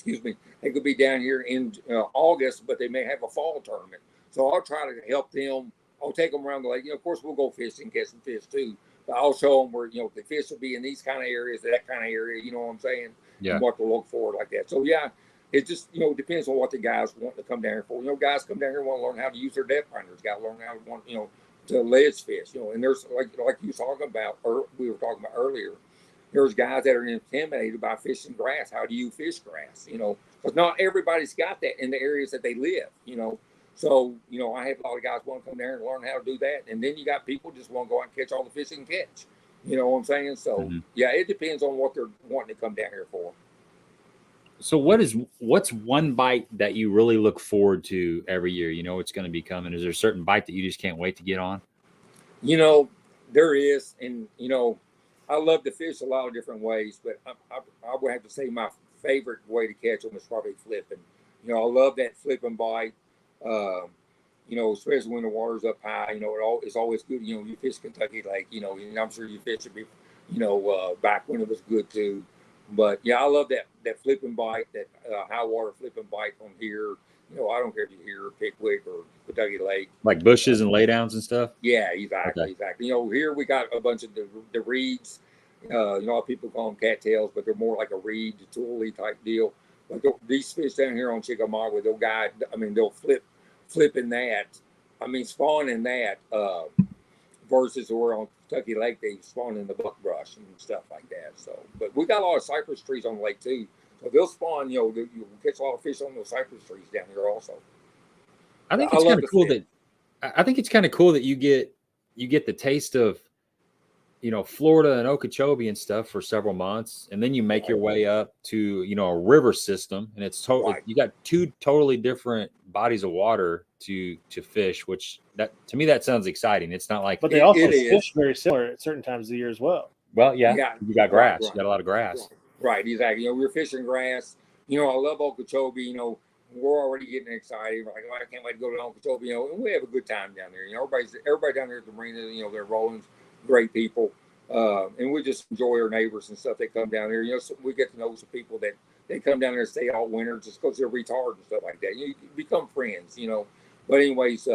they could be down here in August, but they may have a fall tournament. So I'll try to help them. I'll take them around the lake. You know, of course, we'll go fishing, catch some fish too. But I'll show them where, you know, the fish will be in these kind of areas, that kind of area, you know what I'm saying? Yeah. And what to look for like that. So, yeah, it just, you know, depends on what the guys want to come down here for. You know, guys come down here and want to learn how to use their depth finders. Got to learn how to, you know, to ledge fish, you know. And there's, like you were talking about, or we were talking about earlier, there's guys that are intimidated by fishing grass. How do you fish grass? You know, because not everybody's got that in the areas that they live, you know. So, you know, I have a lot of guys want to come there and learn how to do that. And then you got people just want to go out and catch all the fish they can catch. You know what I'm saying? So, yeah, it depends on what they're wanting to come down here for. So what's one bite that you really look forward to every year? You know, it's going to be coming. Is there a certain bite that you just can't wait to get on? You know, there is. And, you know, I love to fish a lot of different ways, but I would have to say my favorite way to catch them is probably flipping. You know, I love that flipping bite. You know, especially when the water's up high, you know, it's always good. You know, you fish Kentucky Lake, you know, and I'm sure you fished it, you know, back when it was good too. But yeah, I love that flipping bite, that high water flipping bite from here. You know, I don't care if you hear Pickwick or Kentucky Lake, like bushes and laydowns and stuff. Yeah, exactly. You know, here we got a bunch of the reeds. You know, people call them cattails, but they're more like a reed, toolie type deal. But these fish down here on Chickamauga, they'll flip in that. I mean, spawn in that versus where on Kentucky Lake they spawn in the buckbrush and stuff like that. So, but we got a lot of cypress trees on the lake too. So they'll spawn. You know, you catch a lot of fish on those cypress trees down here also. I think it's kind of cool that you get the taste of, you know, Florida and Okeechobee and stuff for several months, and then you make your way up to, you know, a river system, and it's totally you got two totally different bodies of water to fish, which that to me that sounds exciting. It's not like, but they also fish very similar at certain times of the year as well. Well, yeah. You got grass. Right. You got a lot of grass. Right, exactly. You know, we're fishing grass. You know, I love Okeechobee. You know, we're already getting excited. We're like, oh, I can't wait to go to Okeechobee. You know, and we have a good time down there. You know, everybody down there at the marina. You know, they're rolling, great people, and we just enjoy our neighbors and stuff. They come down here. You know, so we get to know some people that they come down there and stay all winter just because they're retarded and stuff like that. You become friends. You know, but anyways,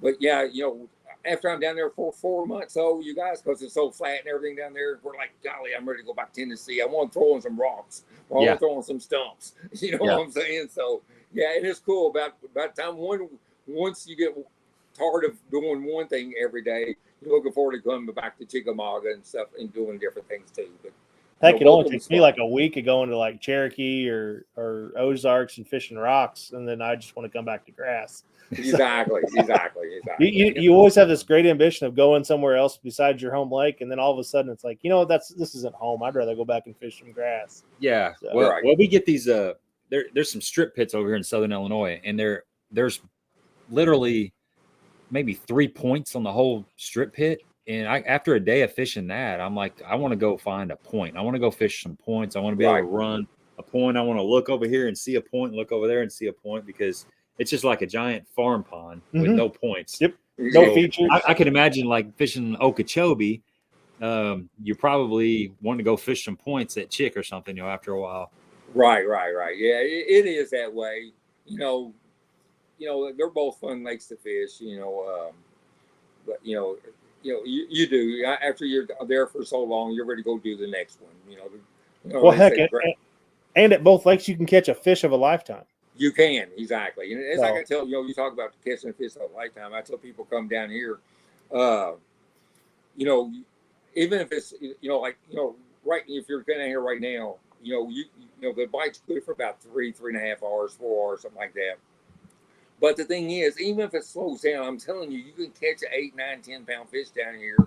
but yeah, you know. After I'm down there for 4 months, you guys, because it's so flat and everything down there, we're like, golly, I'm ready to go back to Tennessee. I want to throw in some rocks. I want to throw in some stumps. You know what I'm saying? So, yeah, it is cool. About time once you get tired of doing one thing every day, you're looking forward to coming back to Chickamauga and stuff and doing different things too. But heck, it only takes me like a week of going to like Cherokee or Ozarks and fishing rocks, and then I just want to come back to grass. Exactly. You always have this great ambition of going somewhere else besides your home lake, and then all of a sudden it's like, you know, this isn't home. I'd rather go back and fish some grass. Yeah. So, well, we get these. There's some strip pits over here in Southern Illinois, and there's literally maybe 3 points on the whole strip pit. And after a day of fishing that, I'm like, I want to go find a point. I want to go fish some points. I want to be able to run a point. I want to look over here and see a point, look over there and see a point, because it's just like a giant farm pond with no points. Yep. No features. I can imagine like fishing Okeechobee. You probably want to go fish some points at Chick or something, you know, after a while. Right. Yeah, it is that way. You know, they're both fun lakes to fish, you know, but you do. After you're there for so long, you're ready to go do the next one, you know. Well, heck, and at both lakes, you can catch a fish of a lifetime. You can, exactly. And as I tell you, you talk about catching a fish of a lifetime. I tell people come down here, you know, even if it's, you know, like, you know, right, if you're down here right now, you know, the bite's good for about 3.5 hours, 4 hours, something like that. But the thing is, even if it slows down, I'm telling you, you can catch an 8, 9, 10 pound fish down here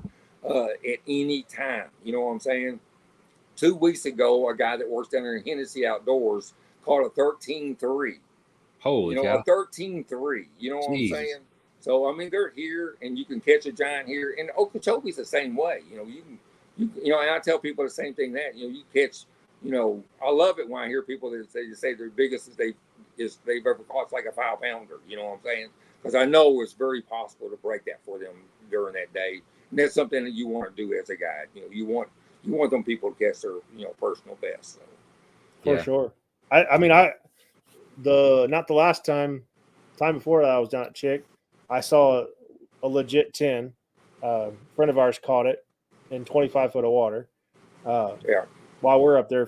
at any time. You know what I'm saying? 2 weeks ago, a guy that works down there in Hennessy Outdoors caught a 13.3. Holy cow. A 13.3. You know what I'm saying? So I mean, they're here, and you can catch a giant here. And Okeechobee's the same way. You know, you know, and I tell people the same thing that you catch. You know, I love it when I hear people that say their biggest they've ever caught is like a 5-pounder. You know what I'm saying? Because I know it's very possible to break that for them during that day. And that's something that you want to do as a guide. You know, you want them people to catch their personal best. So. For sure. I mean, not the last time before that I was down at Chick, I saw a legit 10. A friend of ours caught it in 25 foot of water. While we're up there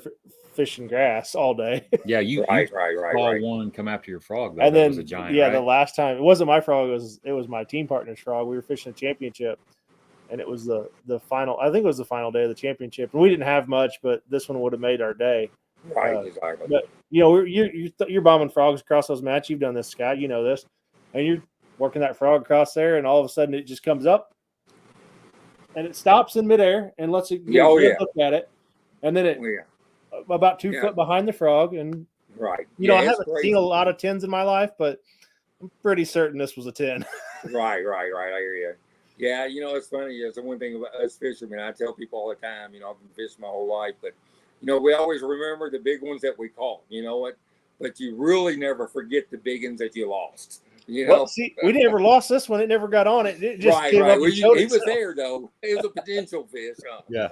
fishing grass all day. Yeah, you saw one come after your frog. And then, was a giant, the last time, it wasn't my frog, it was my team partner's frog. We were fishing a championship, and it was the final, I think it was the final day of the championship. And we didn't have much, but this one would have made our day. Right, exactly. But, you know, you're bombing frogs across those mats. You've done this, Scott. You know this. And you're working that frog across there, and all of a sudden it just comes up, and it stops in midair and lets it look at it. And then it about 2 foot behind the frog. And, you know, I haven't seen a lot of 10s in my life, but I'm pretty certain this was a 10. Right. I hear you. Yeah, you know, it's funny. It's the one thing about us fishermen. I tell people all the time, you know, I've been fishing my whole life, but you know, we always remember the big ones that we caught, you know what? But you really never forget the big ones that you lost. You know, see, we never lost this one. It never got on it. It just came up and showed itself. Was there though. It was a potential fish. Huh? Yeah.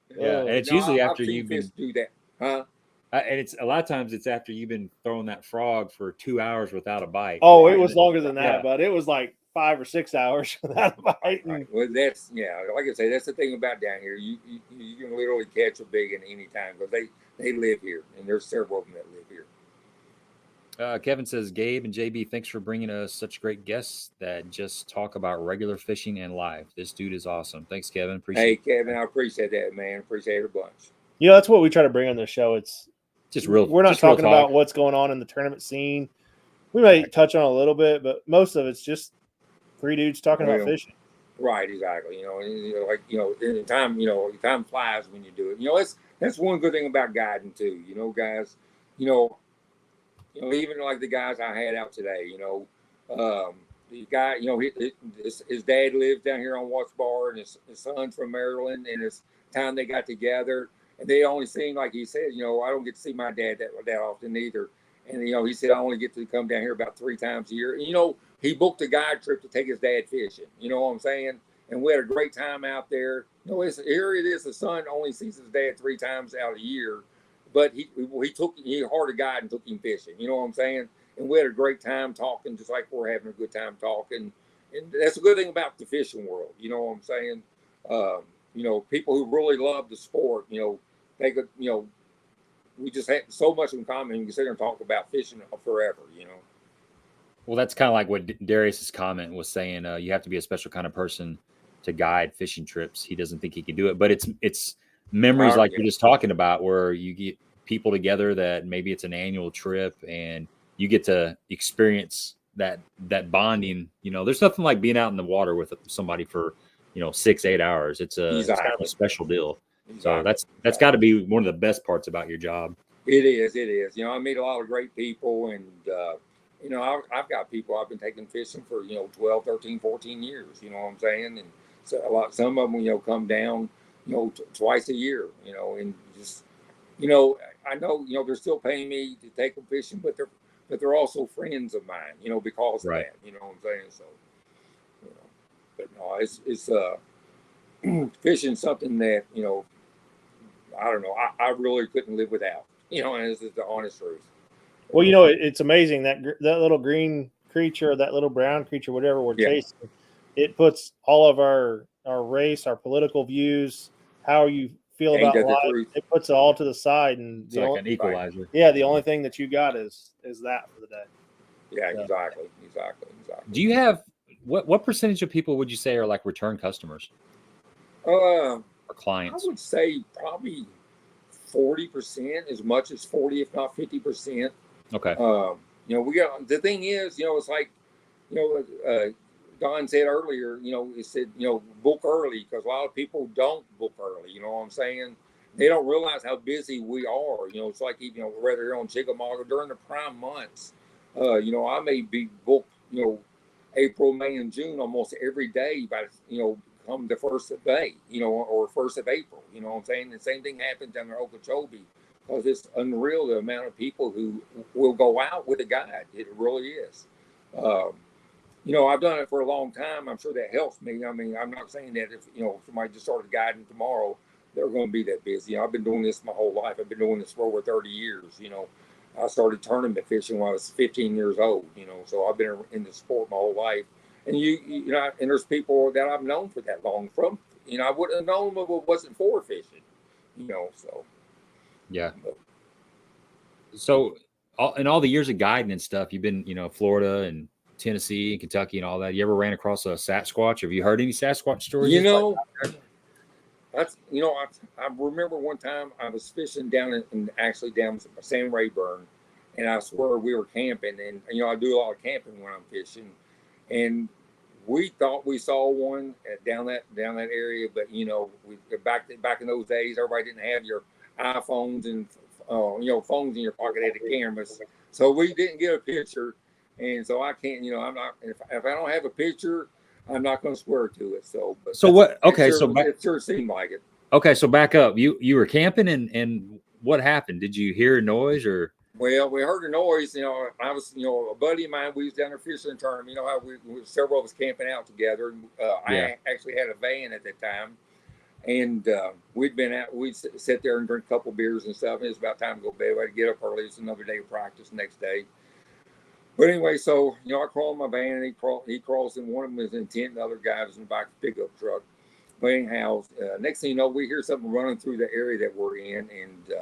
And it's usually after you've been do that, huh? And it's a lot of times it's after you've been throwing that frog for 2 hours without a bite. Oh, it was longer than that, but it was like 5 or 6 hours without a bite. Right. Well, that's like I say, that's the thing about down here. You can literally catch a big one any time because they live here, and there's several of them that live here. Kevin says, Gabe and JB, thanks for bringing us such great guests that just talk about regular fishing and live. This dude is awesome. Thanks, Kevin. Hey, Kevin, I appreciate that, man. Appreciate it a bunch. You know, that's what we try to bring on the show. It's just real. We're not talking about what's going on in the tournament scene. We may touch on a little bit, but most of it's just 3 dudes talking about fishing. Right, exactly. In time flies when you do it. You know, that's one good thing about guiding too. You know, guys. You know, even like the guys I had out today, you know, the guy, you know, his dad lives down here on Watts Bar, and his son's from Maryland, and it's time they got together, and they only seen, like he said, you know, I don't get to see my dad that often either. And, you know, he said, I only get to come down here about 3 times a year. And, you know, he booked a guide trip to take his dad fishing. You know what I'm saying? And we had a great time out there. You know, here it is. The son only sees his dad 3 times out a year, but he hired a guide and took him fishing. You know what I'm saying? And we had a great time talking, just like we're having a good time talking. And that's a good thing about the fishing world. You know what I'm saying? You know, people who really love the sport, you know, they could, you know, we just have so much in common. You can sit there and talk about fishing forever, you know. Well, that's kind of like what Darius's comment was saying. You have to be a special kind of person to guide fishing trips. He doesn't think he can do it, but it's memories like you're just talking about, where you get people together that maybe it's an annual trip and you get to experience that bonding. You know, there's nothing like being out in the water with somebody for, you know, 6-8 hours. It's kind of a special deal. So that's got to be one of the best parts about your job. It is. You know, I meet a lot of great people, and you know, I've got people I've been taking fishing for, you know, 12, 13, 14 years. You know what I'm saying? And so some of them, you know, come down, you know, twice a year. You know, and just, you know, I know, you know, they're still paying me to take them fishing, but they're also friends of mine. You know, because of that. You know what I'm saying? So, you know, but no, it's fishing something that, you know, I don't know. I really couldn't live without. You know, and this is the honest truth. Well, you know, it's amazing that little green creature, that little brown creature, whatever we're chasing, it puts all of our race, our political views, how you feel about life, it puts it all to the side, and it's like an equalizer. Yeah, the only thing that you got is that for the day. Yeah, so. Exactly. Do you have what percentage of people would you say are like return customers? Or clients? I would say probably 40%, as much as 40, if not 50%. Okay. You know, we got, the thing is, you know, it's like, you know, Don said earlier, you know, he said, you know, book early, because a lot of people don't book early. You know what I'm saying? They don't realize how busy we are. You know, it's like, you know, whether you're on Chickamauga during the prime months, you know, I may be booked, you know, April, May, and June almost every day by, you know, come the 1st of May, you know, or 1st of April. You know what I'm saying? The same thing happens down in Okeechobee, because it's unreal the amount of people who will go out with a guide. It really is. You know, I've done it for a long time. I'm sure that helps me. I mean, I'm not saying that if, you know, somebody just started guiding tomorrow, they're going to be that busy. You know, I've been doing this my whole life. I've been doing this for over 30 years. You know, I started tournament fishing when I was 15 years old, you know, so I've been in the sport my whole life. And you know, and there's people that I've known for that long from, you know, I wouldn't have known them if it wasn't for fishing, you know, so. Yeah. So in all the years of guiding and stuff, you've been, you know, Florida and Tennessee and Kentucky and all that. You ever ran across a Sasquatch? Have you heard any Sasquatch stories? You know, that's, you know, I remember one time I was fishing down down San Rayburn, and I swear we were camping, and, you know, I do a lot of camping when I'm fishing, and we thought we saw one down that area, but, you know, back in those days, everybody didn't have your iPhones and you know, phones in your pocket, had the cameras, so we didn't get a picture, and so I can't, you know, I'm not, if I don't have a picture, I'm not going to swear to it. So, but what? Okay, it sure seemed like it. Okay, so back up. You were camping, and what happened? Did you hear a noise or? Well, we heard a noise. You know, I was, you know, a buddy of mine. We was down there fishing a tournament. You know how we several of us camping out together. I actually had a van at that time, and we'd been out. We'd sit there and drink a couple beers and stuff. And it was about time to go to bed. We had to get up early. It's another day of practice the next day. But anyway, so, you know, I crawled in my van, and he crawls in. One of them was in the tent, and the other guy was in the back of the pickup truck. But anyhow, next thing you know, we hear something running through the area that we're in, and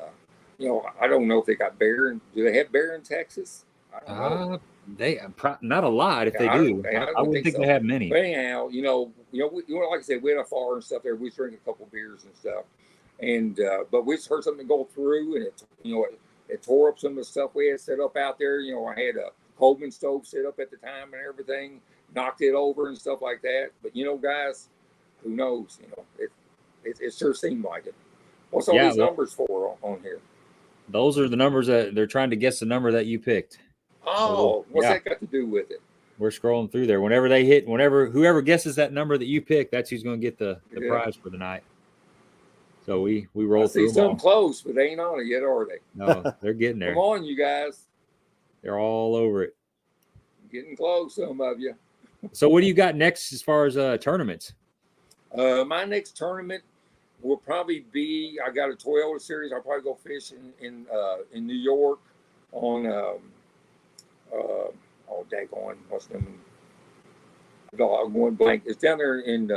you know, I don't know if they got bear. Do they have bear in Texas? I don't know. They not a lot if they do. I wouldn't think they have many. But anyhow, you know, like I said, we had a fire and stuff there. We drank a couple beers and stuff, and but we just heard something go through, and it tore up some of the stuff we had set up out there. You know, I had a Coleman stove set up at the time and everything, knocked it over and stuff like that. But you know, guys, who knows? You know, it sure seemed like it. What's all these numbers for on here? Those are the numbers that they're trying to guess the number that you picked. Oh, what's that got to do with it? We're scrolling through there. Whenever they hit, whoever guesses that number that you pick, that's who's going to get the prize for the night. So we roll through them all. Close, but they ain't on it yet, are they? No, they're getting there. Come on, you guys. They're all over it. Getting close, some of you. So what do you got next as far as tournaments? My next tournament will probably be, I got a Toyota series. I'll probably go fishing in New York on daggone, what's the name? I'm going blank. It's down there in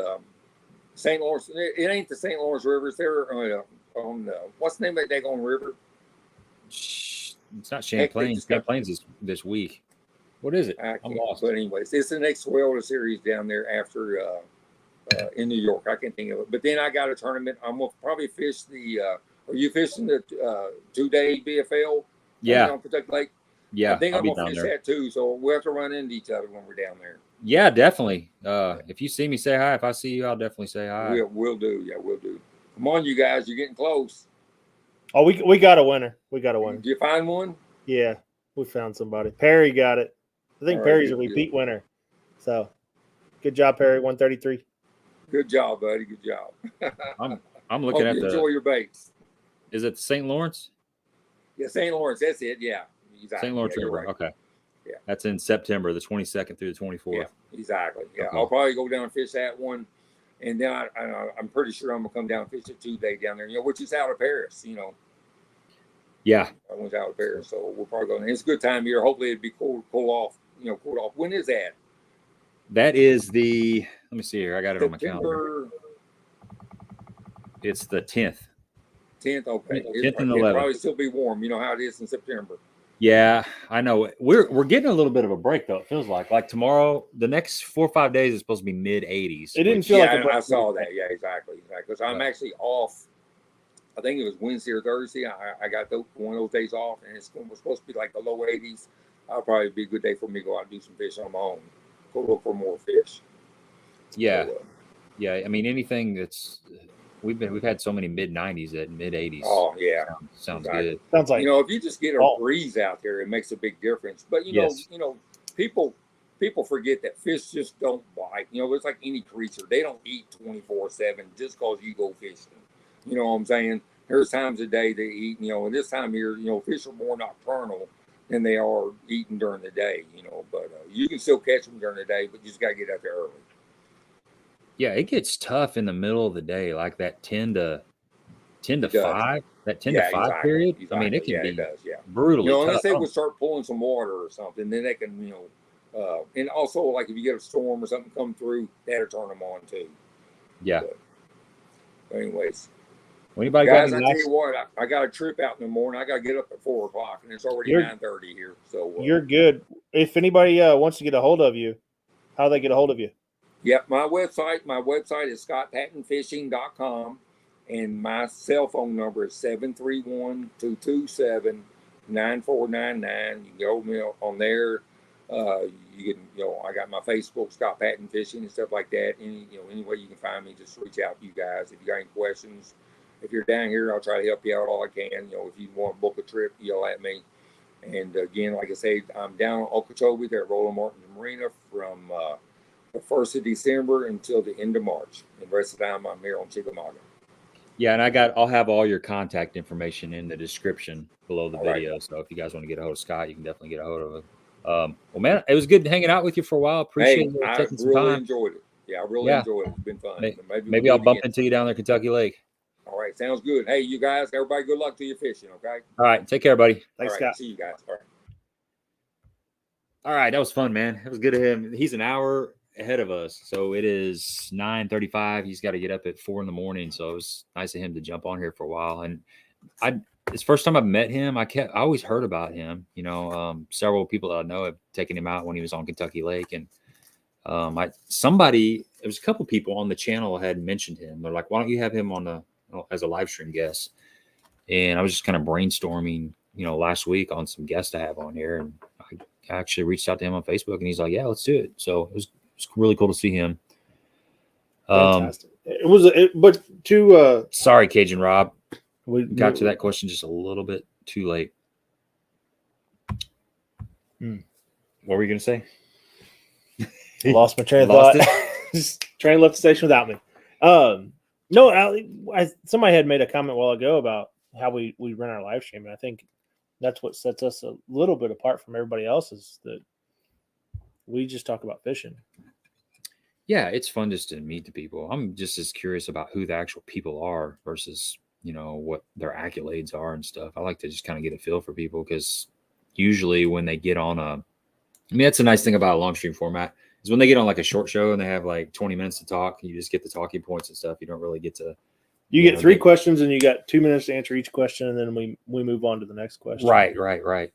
St. Lawrence. It ain't the St. Lawrence River. It's there on what's the name of that daggone river? It's not Champlain. Champlain's this week. What is it? I'm lost. But anyways, it's the next Toyota series down there after in New York. I can't think of it. But then I got a tournament. I'm gonna probably fish the. Are you fishing the 2-day BFL? Yeah. On Pickwick Lake. Yeah, I think I'm gonna fish that too. So we'll have to run into each other when we're down there. Yeah, definitely. If you see me, say hi. If I see you, I'll definitely say hi. We'll do. Yeah, we'll do. Come on, you guys. You're getting close. Oh, we got a winner. We got a winner. Did you find one? Yeah, we found somebody. Perry got it. I think Perry's a repeat winner. So, good job, Perry. 133. Good job, buddy. Good job. I'm looking at enjoy your baits. Is it St. Lawrence? Yeah, St. Lawrence. That's it. Yeah. Exactly. St. Lawrence River. Right. Okay. Yeah. That's in September, the 22nd through the 24th. Yeah, exactly. Yeah. Okay. I'll probably go down and fish that one. And then I'm pretty sure I'm going to come down and fish a 2-day down there, which is out of Paris, Yeah. I went out of Paris, so we'll probably go. And it's a good time of year. Hopefully it'd be cool off. When is that? That is let me see here. I got it on my calendar. It's the 10th. 10th, okay. 10th and 11th. It'll probably still be warm. You know how it is in September. Yeah, I know. We're getting a little bit of a break, though. It feels like tomorrow, the next 4 or 5 days is supposed to be mid-80s. It didn't feel like a break. I saw that. Yeah, exactly. Because I'm actually off. I think it was Wednesday or Thursday. I got one of those days off, and it was supposed to be like the low 80s. I'll probably be a good day for me to go out and do some fishing on my own. Go look for more fish. Yeah, yeah. I mean, anything that's we've had so many mid-90s at mid-80s. Oh yeah, sounds good. Sounds like if you just get a breeze out there, it makes a big difference. But people forget that fish just don't bite. It's like any creature; they don't eat 24/7 just because you go fishing. You know what I'm saying? There's times a day they eat. And this time of year, fish are more nocturnal than they are eating during the day. But you can still catch them during the day, but you just got to get out there early. Yeah, it gets tough in the middle of the day, like that 10 to 5, that 10 to 5 period. Exactly. I mean, it can be brutally tough. Unless they would start pulling some water or something, then they can, and also like if you get a storm or something come through, that'll turn them on too. Yeah. But anyways. Anybody guys, I tell you what, I got a trip out in the morning. I got to get up at 4 o'clock, and it's already 9:30 here. So you're good. If anybody wants to get a hold of you, how do they get a hold of you? Yep, my website is scottpattonfishing.com, and my cell phone number is 731-227-9499. You can go me on there. You can, I got my Facebook, Scott Patton Fishing, and stuff like that. Any way you can find me, just reach out to you guys if you got any questions. If you're down here, I'll try to help you out all I can. If you want to book a trip, yell at me. And again, like I say, I'm down on Okeechobee there at Roland Martin Marina from the 1st of December until the end of March. And the rest of the time, I'm here on Chickamauga. Yeah, and I'll have all your contact information in the description below the video. Right. So if you guys want to get a hold of Scott, you can definitely get a hold of him. Well, man, it was good hanging out with you for a while. Appreciate you taking some time. I really enjoyed it. Yeah, I really enjoyed it. It's been fun. Maybe I'll bump into you down there at Kentucky Lake. All right, sounds good. Hey, you guys, everybody, good luck to your fishing, okay? All right, take care, buddy. Thanks, Scott. See you guys. All right, that was fun, man. It was good of him. He's an hour ahead of us, so it is 9:35. He's got to get up at 4 in the morning, so it was nice of him to jump on here for a while. And it's the first time I've met him. I always heard about him. Several people that I know have taken him out when he was on Kentucky Lake, and there was a couple people on the channel had mentioned him. They're like, "Why don't you have him on as a live stream guest?" And I was just kind of brainstorming, last week on some guests to have on here, and I actually reached out to him on Facebook, and he's like, "Yeah, let's do it." So it was really cool to see him. Fantastic. But to sorry, Cajun Rob. We got to that question just a little bit too late. What were you going to say? I lost my train of thought. Train left the station without me. No, somebody had made a comment a while ago about how we run our live stream, and I think that's what sets us a little bit apart from everybody else is that we just talk about fishing. Yeah, it's fun just to meet the people. I'm just as curious about who the actual people are versus, what their accolades are and stuff. I like to just kind of get a feel for people because usually when they get on that's a nice thing about a long stream format is when they get on like a short show and they have like 20 minutes to talk, you just get the talking points and stuff. You don't really get to. You get 3 questions and you got 2 minutes to answer each question, and then we move on to the next question. Right.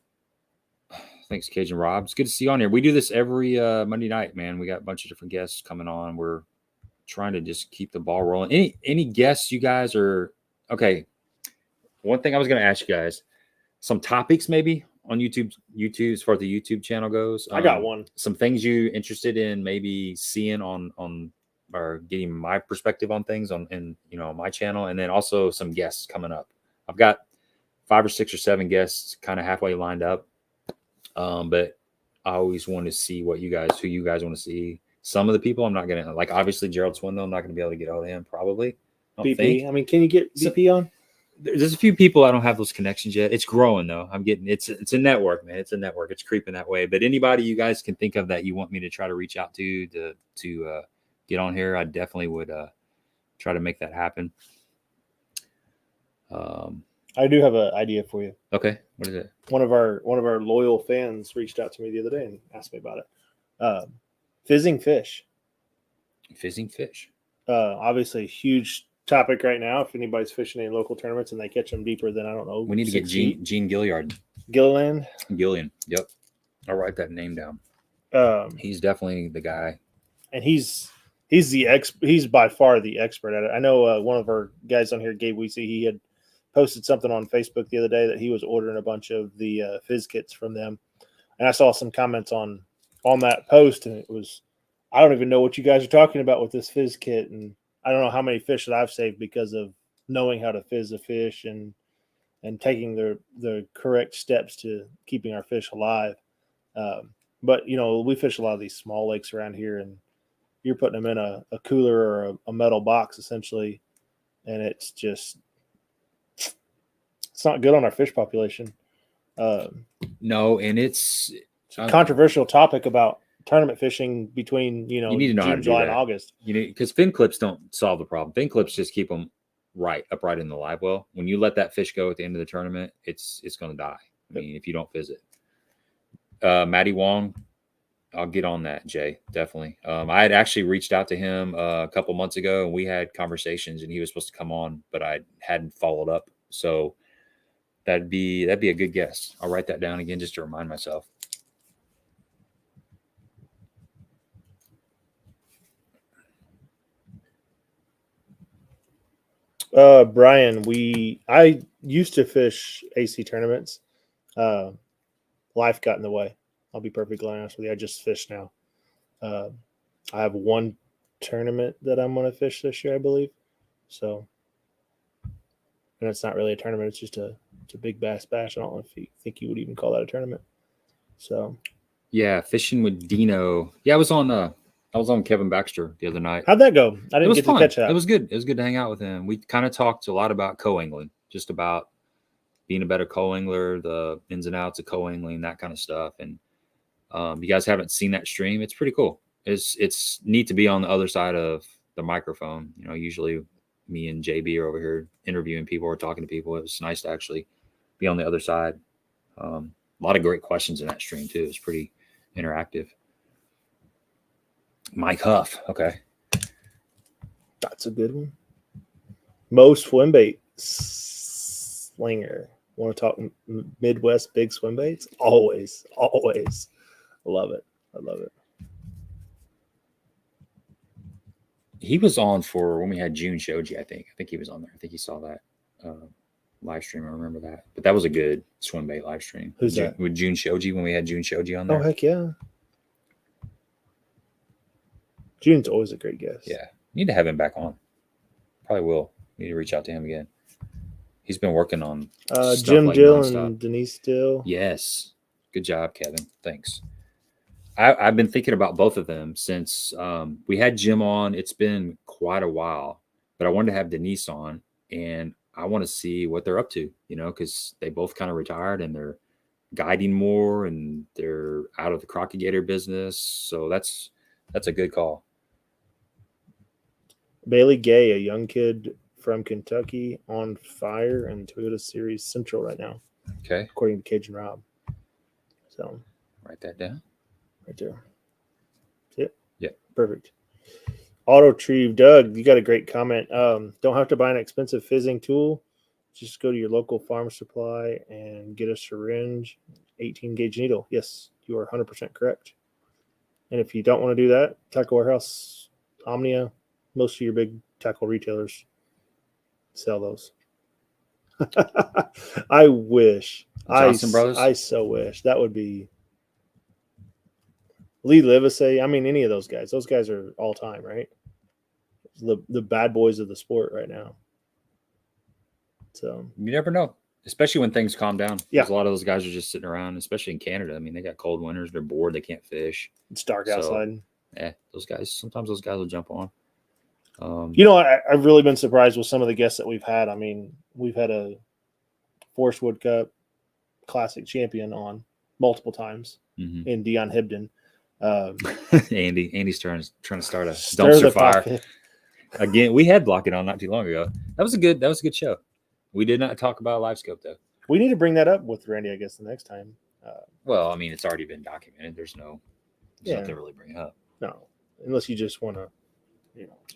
Thanks, Cajun Rob. It's good to see you on here. We do this every Monday night, man. We got a bunch of different guests coming on. We're trying to just keep the ball rolling. Any guests you guys are okay? One thing I was going to ask you guys, some topics maybe on YouTube as far as the YouTube channel goes. I got one. Some things you interested in maybe seeing on or getting my perspective on things on my channel, and then also some guests coming up. I've got 5 or 6 or 7 guests kind of halfway lined up. But I always want to see who you guys want to see. Some of the people I'm not going to, like, obviously Gerald Swindle, I'm not going to be able to get out of him probably. BP. I mean, can you get BP on? There's a few people I don't have those connections yet. It's growing though. It's a network, man. It's a network. It's creeping that way. But anybody you guys can think of that you want me to try to reach out to get on here, I definitely would try to make that happen. I do have an idea for you. Okay, what is it? One of our loyal fans reached out to me the other day and asked me about it. Fizzing fish. Fizzing fish. Obviously, a huge topic right now. If anybody's fishing in local tournaments and they catch them deeper than, I don't know, we need to get Gene Gilliard. Gilliland. Yep. I'll write that name down. He's definitely the guy, and he's by far the expert at it. I know one of our guys on here, Gabe Weesey, he had posted something on Facebook the other day that he was ordering a bunch of the fizz kits from them, and I saw some comments on that post, and it was, I don't even know what you guys are talking about with this fizz kit, and I don't know how many fish that I've saved because of knowing how to fizz a fish and taking the correct steps to keeping our fish alive. But we fish a lot of these small lakes around here, and you're putting them in a cooler or a metal box essentially, and it's not good on our fish population. No, and it's a controversial topic about tournament fishing between you need to know June, July, and August. Because fin clips don't solve the problem. Fin clips just keep them upright in the live well. When you let that fish go at the end of the tournament, it's going to die. I mean, if you don't fizz it. Matty Wong, I'll get on that, Jay, definitely. I had actually reached out to him a couple months ago, and we had conversations, and he was supposed to come on, but I hadn't followed up. So that'd be a good guess. I'll write that down again just to remind myself. Brian, I used to fish AC tournaments. Life got in the way. I'll be perfectly honest with you. I just fish now. I have one tournament that I'm going to fish this year, I believe. So, and it's not really a tournament. It's just a big bass bash. I don't know if you think you would even call that a tournament. So, yeah, fishing with Dino. Yeah, I was on Kevin Baxter the other night. How'd that go? I didn't get to catch that. It was good. It was good to hang out with him. We kind of talked a lot about co-angling, just about being a better co-angler, the ins and outs of co-angling, that kind of stuff. And you guys haven't seen that stream, it's pretty cool. It's neat to be on the other side of the microphone. Usually me and JB are over here interviewing people or talking to people. It was nice to actually be on the other side. A lot of great questions in that stream too. It's pretty interactive. Mike Huff. Okay. That's a good one. Mo swim bait slinger. Want to talk Midwest big swim baits? Always. Love it. I love it. He was on for when we had June Shoji, I think. I think he was on there. I think he saw that live stream. I remember that. But that was a good swim bait live stream. Who's that? With June Shoji, when we had June Shoji on there. Oh, heck yeah. June's always a great guest. Yeah. Need to have him back on. Probably will. Need to reach out to him again. He's been working on Jim like Dill nonstop. and Denise Dill. Yes. Good job, Kevin. Thanks. I've been thinking about both of them since we had Jim on. It's been quite a while, but I wanted to have Denise on, and I want to see what they're up to, because they both kind of retired and they're guiding more and they're out of the crocodigator business. So that's a good call. Bailey Gay, a young kid from Kentucky, on fire in Toyota Series Central right now. Okay. According to Cajun Rob. So write that down. Right there. See it? Yeah. Perfect. Auto Trieve. Doug, you got a great comment. Don't have to buy an expensive fizzing tool. Just go to your local farm supply and get a syringe, 18 gauge needle. Yes, you are 100% correct. And if you don't want to do that, Tackle Warehouse, Omnia, most of your big tackle retailers sell those. I wish. Johnson Brothers? I so wish. That would be Lee Livesey. I mean, any of those guys. Those guys are all time, right? The bad boys of the sport right now. So you never know, especially when things calm down. Yeah. A lot of those guys are just sitting around, especially in Canada. I mean, they got cold winters. They're bored. They can't fish. It's dark outside. Yeah, sometimes those guys will jump on. I've really been surprised with some of the guests that we've had. I mean, we've had a Forest Wood Cup Classic champion on multiple times in Dion Hibden. Andy's trying to start a dumpster fire. Again, we had Block It On not too long ago. That was a good show. We did not talk about live scope though. We need to bring that up with Randy, I guess, the next time. Well, I mean, it's already been documented. There's nothing to really bring up. No, unless you just want to,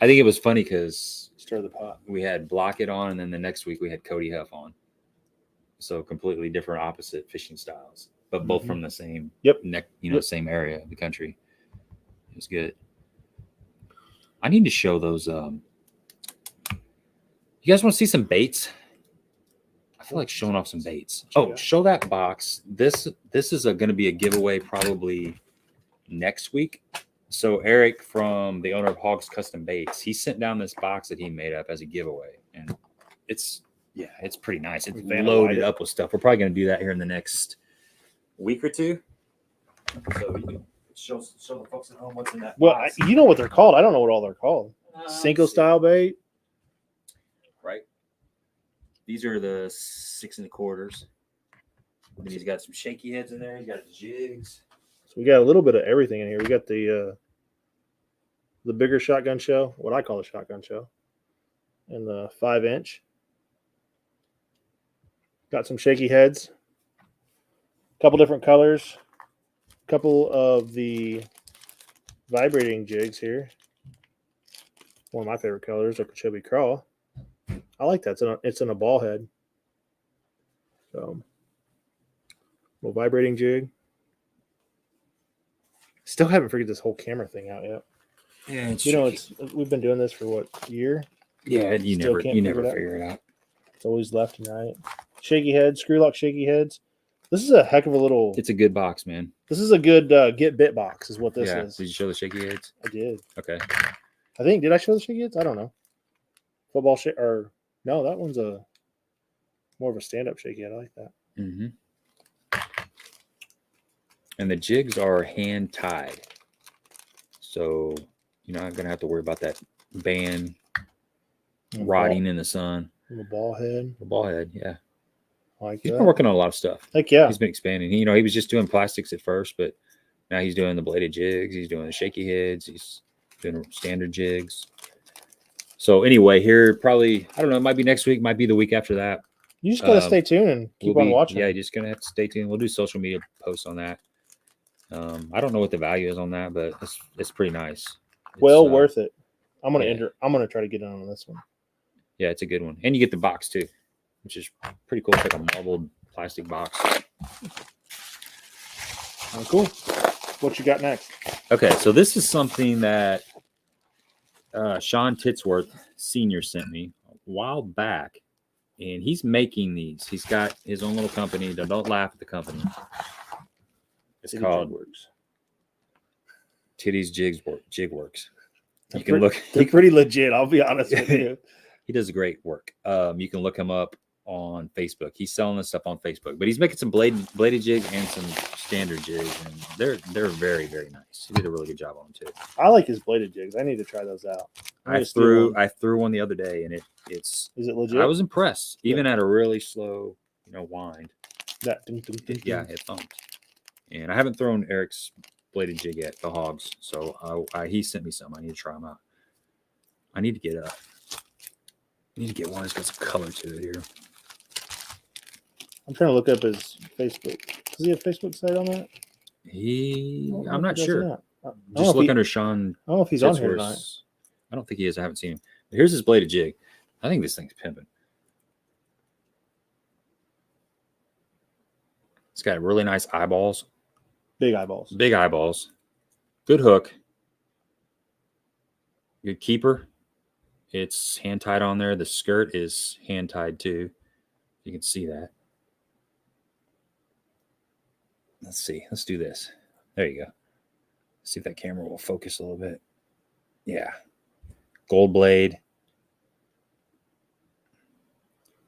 I think it was funny because stir the pot. We had Block It On, and then the next week we had Cody Huff on. So completely different, opposite fishing styles, but both from the same same area of the country. It was good. I need to show those. You guys want to see some baits? I feel like showing off some baits. Oh, show that box. This is going to be a giveaway probably next week. So Eric, from the owner of Hawgz Custom Baits, he sent down this box that he made up as a giveaway, and it's pretty nice. It's loaded up with stuff. We're probably going to do that here in the next week or two. So you can show the folks at home what's in that box. Well, you know what they're called. I don't know what all they're called. Single style bait. Right. These are the 6 1/4. And he's got some shaky heads in there. He's got the jigs. So we got a little bit of everything in here. We got the bigger shotgun shell, what I call a shotgun shell, and the 5-inch. Got some shaky heads. A couple different colors. A couple of the vibrating jigs here. One of my favorite colors, Okeechobee Crawl. I like that. It's in a ball head. So, little vibrating jig. Still haven't figured this whole camera thing out yet. Yeah, we've been doing this for what, a year? Yeah, you never figure it out. It's always left and right. Shaky heads, screw lock shaky heads. This is a heck of a little. It's a good box, man. This is a good get bit box, is what this is. Did you show the shaky heads? I did. Okay. Did I show the shaky heads? I don't know. Football or no, that one's more of a stand-up shaky head. I like that. Mm-hmm. And the jigs are hand tied, so you're not gonna have to worry about that band rotting in the sun. The ball head. The ball head, yeah. He's been working on a lot of stuff. Heck yeah. He's been expanding. He was just doing plastics at first, but now he's doing the bladed jigs. He's doing the shaky heads. He's doing standard jigs. So anyway, here probably, I don't know, it might be next week, might be the week after that. You just got to stay tuned and keep on watching. Yeah, you're just going to have to stay tuned. We'll do social media posts on that. I don't know what the value is on that, but it's pretty nice. Well worth it. I'm gonna try to get in on this one. Yeah, it's a good one. And you get the box too, which is pretty cool. It's like a marbled plastic box. Oh, cool. What you got next? Okay, so this is something that Sean Titsworth Sr. sent me a while back, and he's making these. He's got his own little company. Don't laugh at the company. It's called Titty's Jig Works. You can look. They're pretty legit. I'll be honest with you. He does great work. You can look him up on Facebook. He's selling this stuff on Facebook, but he's making some bladed jigs and some standard jigs, and they're very, very nice. He did a really good job on them too. I like his bladed jigs. I need to try those out. I threw one the other day, and is it legit? I was impressed, even at a really slow, wind. That yeah, it thumped. And I haven't thrown Eric's bladed jig yet, the Hawgz. So he sent me some. I need to try them out. I need to get one that's got some color to it here. I'm trying to look up his Facebook. Does he have a Facebook site on that? I'm not sure. That. Just look under Sean. I don't know if he's on here tonight. I don't think he is. I haven't seen him. But here's his bladed jig. I think this thing's pimping. It's got really nice eyeballs. Big eyeballs. Big eyeballs. Good hook. Good keeper. It's hand tied on there. The skirt is hand tied too. You can see that. Let's see. Let's do this. There you go. See if that camera will focus a little bit. Yeah. Gold blade.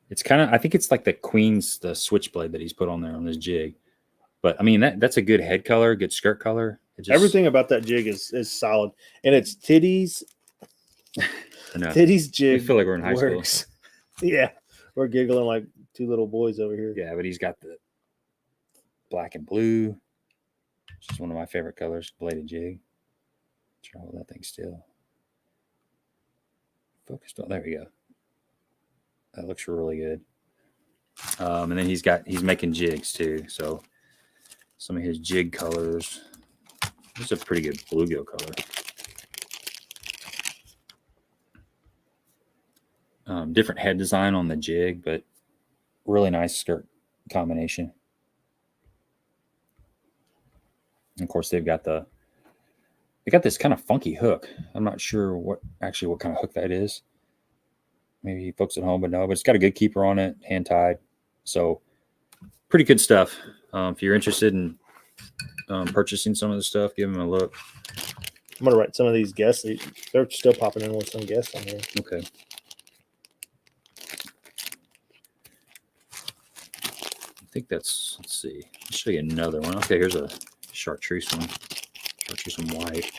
It's kind of, I think it's like the switchblade that he's put on there on this jig. But I mean, that's a good head color, good skirt color. Everything about that jig is solid. And it's Titty's. Titty's jig. I feel like we're in high school. Yeah. We're giggling like two little boys over here. Yeah, but he's got the black and blue, which is one of my favorite colors, bladed jig. Try to hold that thing still. Focused on, there we go. That looks really good. And then he's making jigs too. So some of his jig colors. This is a pretty good bluegill color. Different head design on the jig, but really nice skirt combination. And of course, they got this kind of funky hook. I'm not sure what kind of hook that is. Maybe folks at home would know, but it's got a good keeper on it, hand tied. So pretty good stuff. If you're interested in purchasing some of the stuff, give them a look. I'm going to write some of these guests. They're still popping in with some guests on here. Okay. I think let's see. I'll show you another one. Okay, here's a chartreuse one. Chartreuse and white.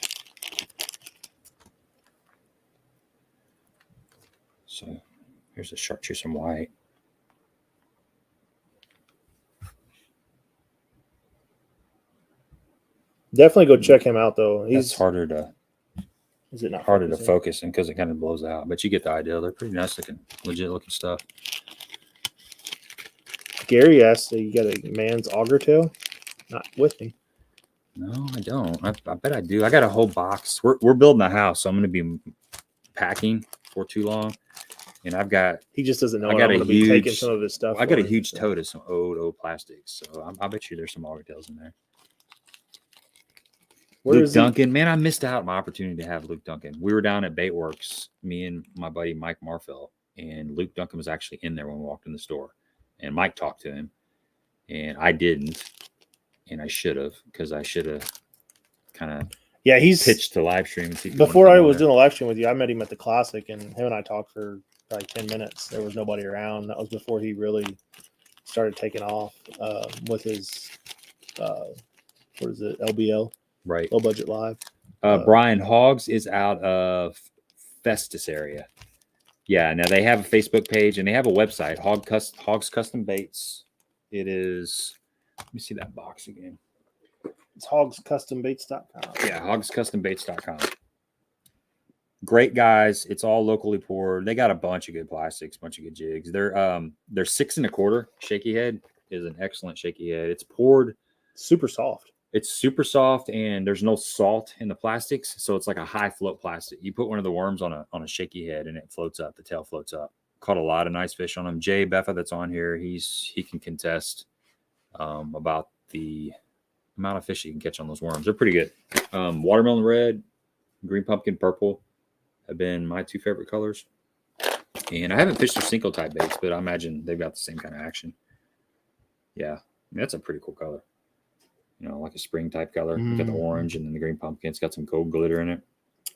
So here's a chartreuse and white. Definitely go check him out, though. It's harder to. Is it not harder to focus and because it kind of blows out? But you get the idea. They're pretty nice looking, legit looking stuff. Gary asked, "You got a man's auger tail?" Not with me. No, I don't. I bet I do. I got a whole box. We're building a house, so I'm going to be packing for too long. And I've got. He just doesn't know. I got I'm be taking some of his stuff. I got a huge tote of some old plastics, so I bet you there's some auger tails in there. Luke Duncan, man, I missed out on my opportunity to have Luke Duncan. We were down at Baitworks, me and my buddy Mike Marfell, and Luke Duncan was actually in there when we walked in the store. And Mike talked to him, and I didn't, and I should have, because I should have kind of pitched to live stream. Before I was doing a live stream with you, I met him at the Classic, and him and I talked for like 10 minutes. There was nobody around. That was before he really started taking off with his, what is it, LBL? Right. Low budget live. Brian Hawgz is out of Festus area. Yeah, now they have a Facebook page and they have a website, Hawgz Custom Baits. It is, let me see that box again. It's hawgzcustombaits.com. Yeah, hawgzcustombaits.com. Great guys. It's all locally poured. They got a bunch of good plastics, bunch of good jigs. They're 6 1/4 shaky head is an excellent shaky head. It's poured super soft. It's super soft, and there's no salt in the plastics, so it's like a high float plastic. You put one of the worms on a shaky head, and it floats up. The tail floats up. Caught a lot of nice fish on them. Jay Beffa, that's on here, he can contest about the amount of fish you can catch on those worms. They're pretty good. Watermelon red, green pumpkin purple have been my two favorite colors. And I haven't fished their Cinco type baits, but I imagine they've got the same kind of action. Yeah, I mean, that's a pretty cool color. You know, like a spring type color. We've got the orange and then the green pumpkin. It's got some gold glitter in it.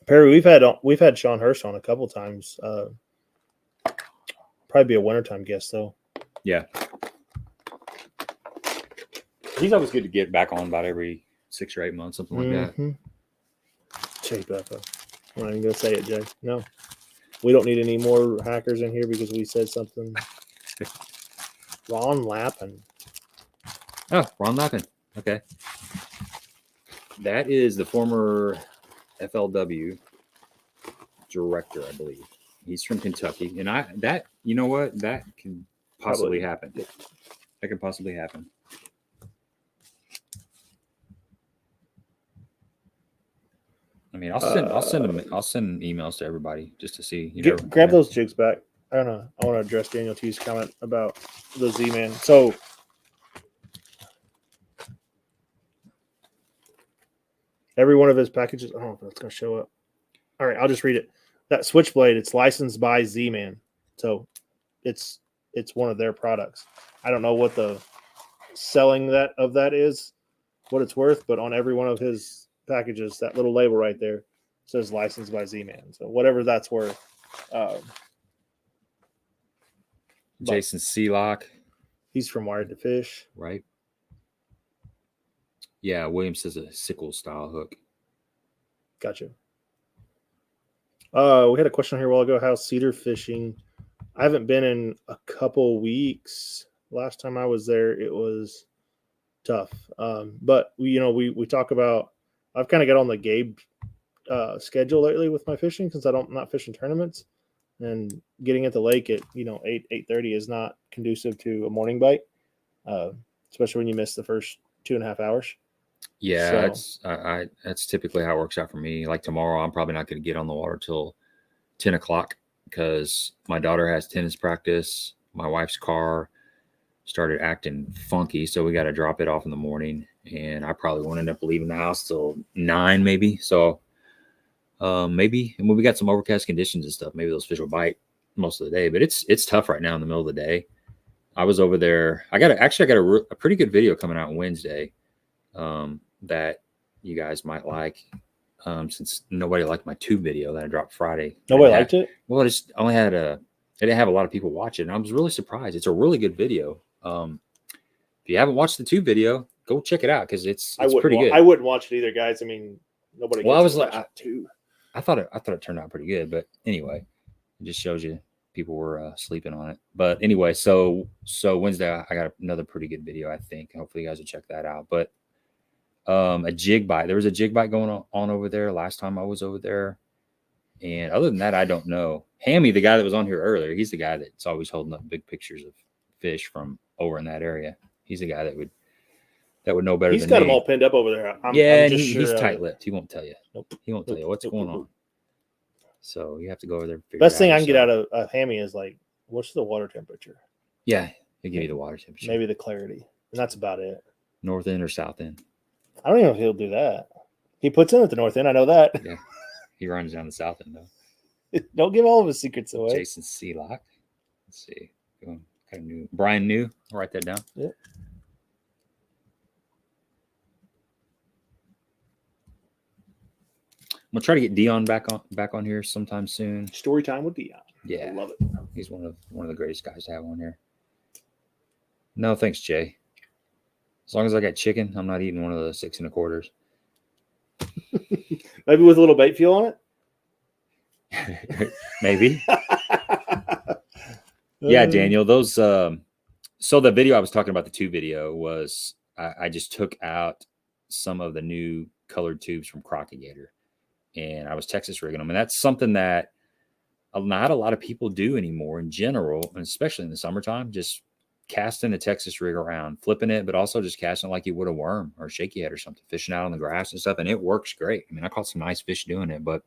Perry, we've had Sean Hurst on a couple times. Probably be a wintertime guest though. Yeah. He's always good to get back on about every 6 or 8 months, something like that. Jay Buffa. I'm not even going to say it, Jay. No. We don't need any more hackers in here because we said something. Ron Lappin. Oh, Ron Lappin. Okay. That is the former FLW director, I believe. He's from Kentucky. And you know what? That can possibly happen. That could possibly happen. I mean, I'll send emails to everybody just to see. Grab those jigs back. I don't know. I want to address Daniel T's comment about the Z-Man. So every one of his packages. I don't know if that's going to show up. All right, I'll just read it. That Switchblade, it's licensed by Z-Man, so it's one of their products. I don't know what the selling of that is, what it's worth, but on every one of his packages, that little label right there says licensed by Z-Man. So whatever that's worth. Jason Sealock. He's from Wired to Fish. Right. Yeah, Williams says a sickle style hook. Gotcha. We had a question here a while ago. How's cedar fishing? I haven't been in a couple weeks. Last time I was there, it was tough. But we talk about. I've kind of got on the Gabe schedule lately with my fishing since I'm not fishing tournaments, and getting at the lake at 8:30 is not conducive to a morning bite, especially when you miss the first 2.5 hours. Yeah, that's typically how it works out for me. Like tomorrow, I'm probably not going to get on the water till 10 o'clock because my daughter has tennis practice. My wife's car started acting funky, so we got to drop it off in the morning. And I probably won't end up leaving the house till 9, maybe. So maybe, and when we got some overcast conditions and stuff, maybe those fish will bite most of the day. But it's tough right now in the middle of the day. I was over there. I got a pretty good video coming out on Wednesday that you guys might like. Since nobody liked my tube video that I dropped Friday. Nobody liked it? Well, it just only had it didn't have a lot of people watch it, and I was really surprised. It's a really good video. If you haven't watched the tube video, go check it out because it's pretty good. I wouldn't watch it either, guys. I mean, nobody. Well, I was like, I thought it turned out pretty good, but anyway, it just shows you people were sleeping on it. But anyway, so Wednesday I got another pretty good video, I think. Hopefully you guys will check that out. But a jig bite. There was a jig bite going on over there last time I was over there. And other than that, I don't know. Hammy, the guy that was on here earlier, he's the guy that's always holding up big pictures of fish from over in that area. He's the guy that would know better than me. He's got them all pinned up over there. He's tight-lipped. He won't tell you. Nope. He won't tell you what's going on. So you have to go over there. Best thing I can get out of Hammy is like, what's the water temperature? Yeah, they give you the water temperature. Maybe the clarity. And that's about it. North end or south end? I don't even know if he'll do that. He puts in at the north end. I know that. Yeah. He runs down the south end, though. Don't give all of his secrets away. Jason Sealock. Let's see. Kind of new. Brian New. I'll write that down. Yeah. I'm gonna try to get Dion back on here sometime soon. Story time with Dion. Yeah, I love it. He's one of the greatest guys to have on here. No, thanks, Jay. As long as I got chicken, I'm not eating one of the 6 1/4. Maybe with a little bait fuel on it. Maybe. Yeah, Daniel. Those. So the video I was talking about, the tube video, was I just took out some of the new colored tubes from Crocagator, and I was Texas rigging them, and that's something that not a lot of people do anymore in general, and especially in the summertime. Just casting a Texas rig around, flipping it, but also just casting it like you would a worm or a shaky head or something, fishing out on the grass and stuff, and it works great. I mean, I caught some nice fish doing it, but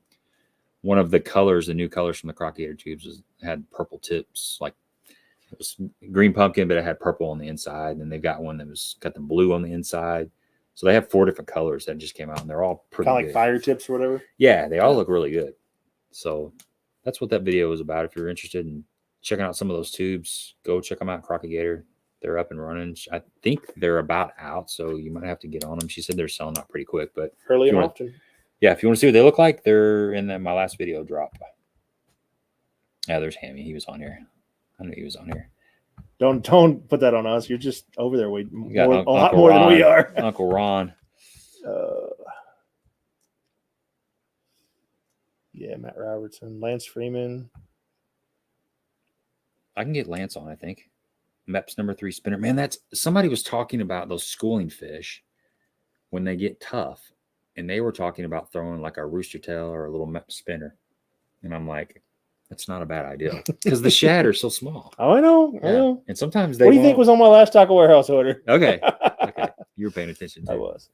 one of the colors, the new colors from the Crocagator tubes, had purple tips, like it was green pumpkin, but it had purple on the inside. And they've got one that was got the blue on the inside. So they have 4 different colors that just came out, and they're all pretty kind of good. Like fire tips or whatever. Yeah, they all look really good. So that's what that video was about. If you're interested in checking out some of those tubes, go check them out. Crocagator, they're up and running. I think they're about out, so you might have to get on them. She said they're selling out pretty quick, but early and often. Yeah, if you want to see what they look like, they're in my last video drop. Yeah, there's Hammy. He was on here. I knew he was on here. Don't put that on us. You're just over there way got more, a Uncle lot more than we Ron, are. Uncle Ron. Yeah, Matt Robertson, Lance Freeman. I can get Lance on, I think. MEPS number 3 spinner. Man, that's somebody was talking about those schooling fish when they get tough, and they were talking about throwing like a rooster tail or a little MEPS spinner. And I'm like, that's not a bad idea because the shad are so small. Oh, I know. Yeah. I know. And sometimes they What do you think was on my last Taco Warehouse order? Okay. Okay. You were paying attention too. I was.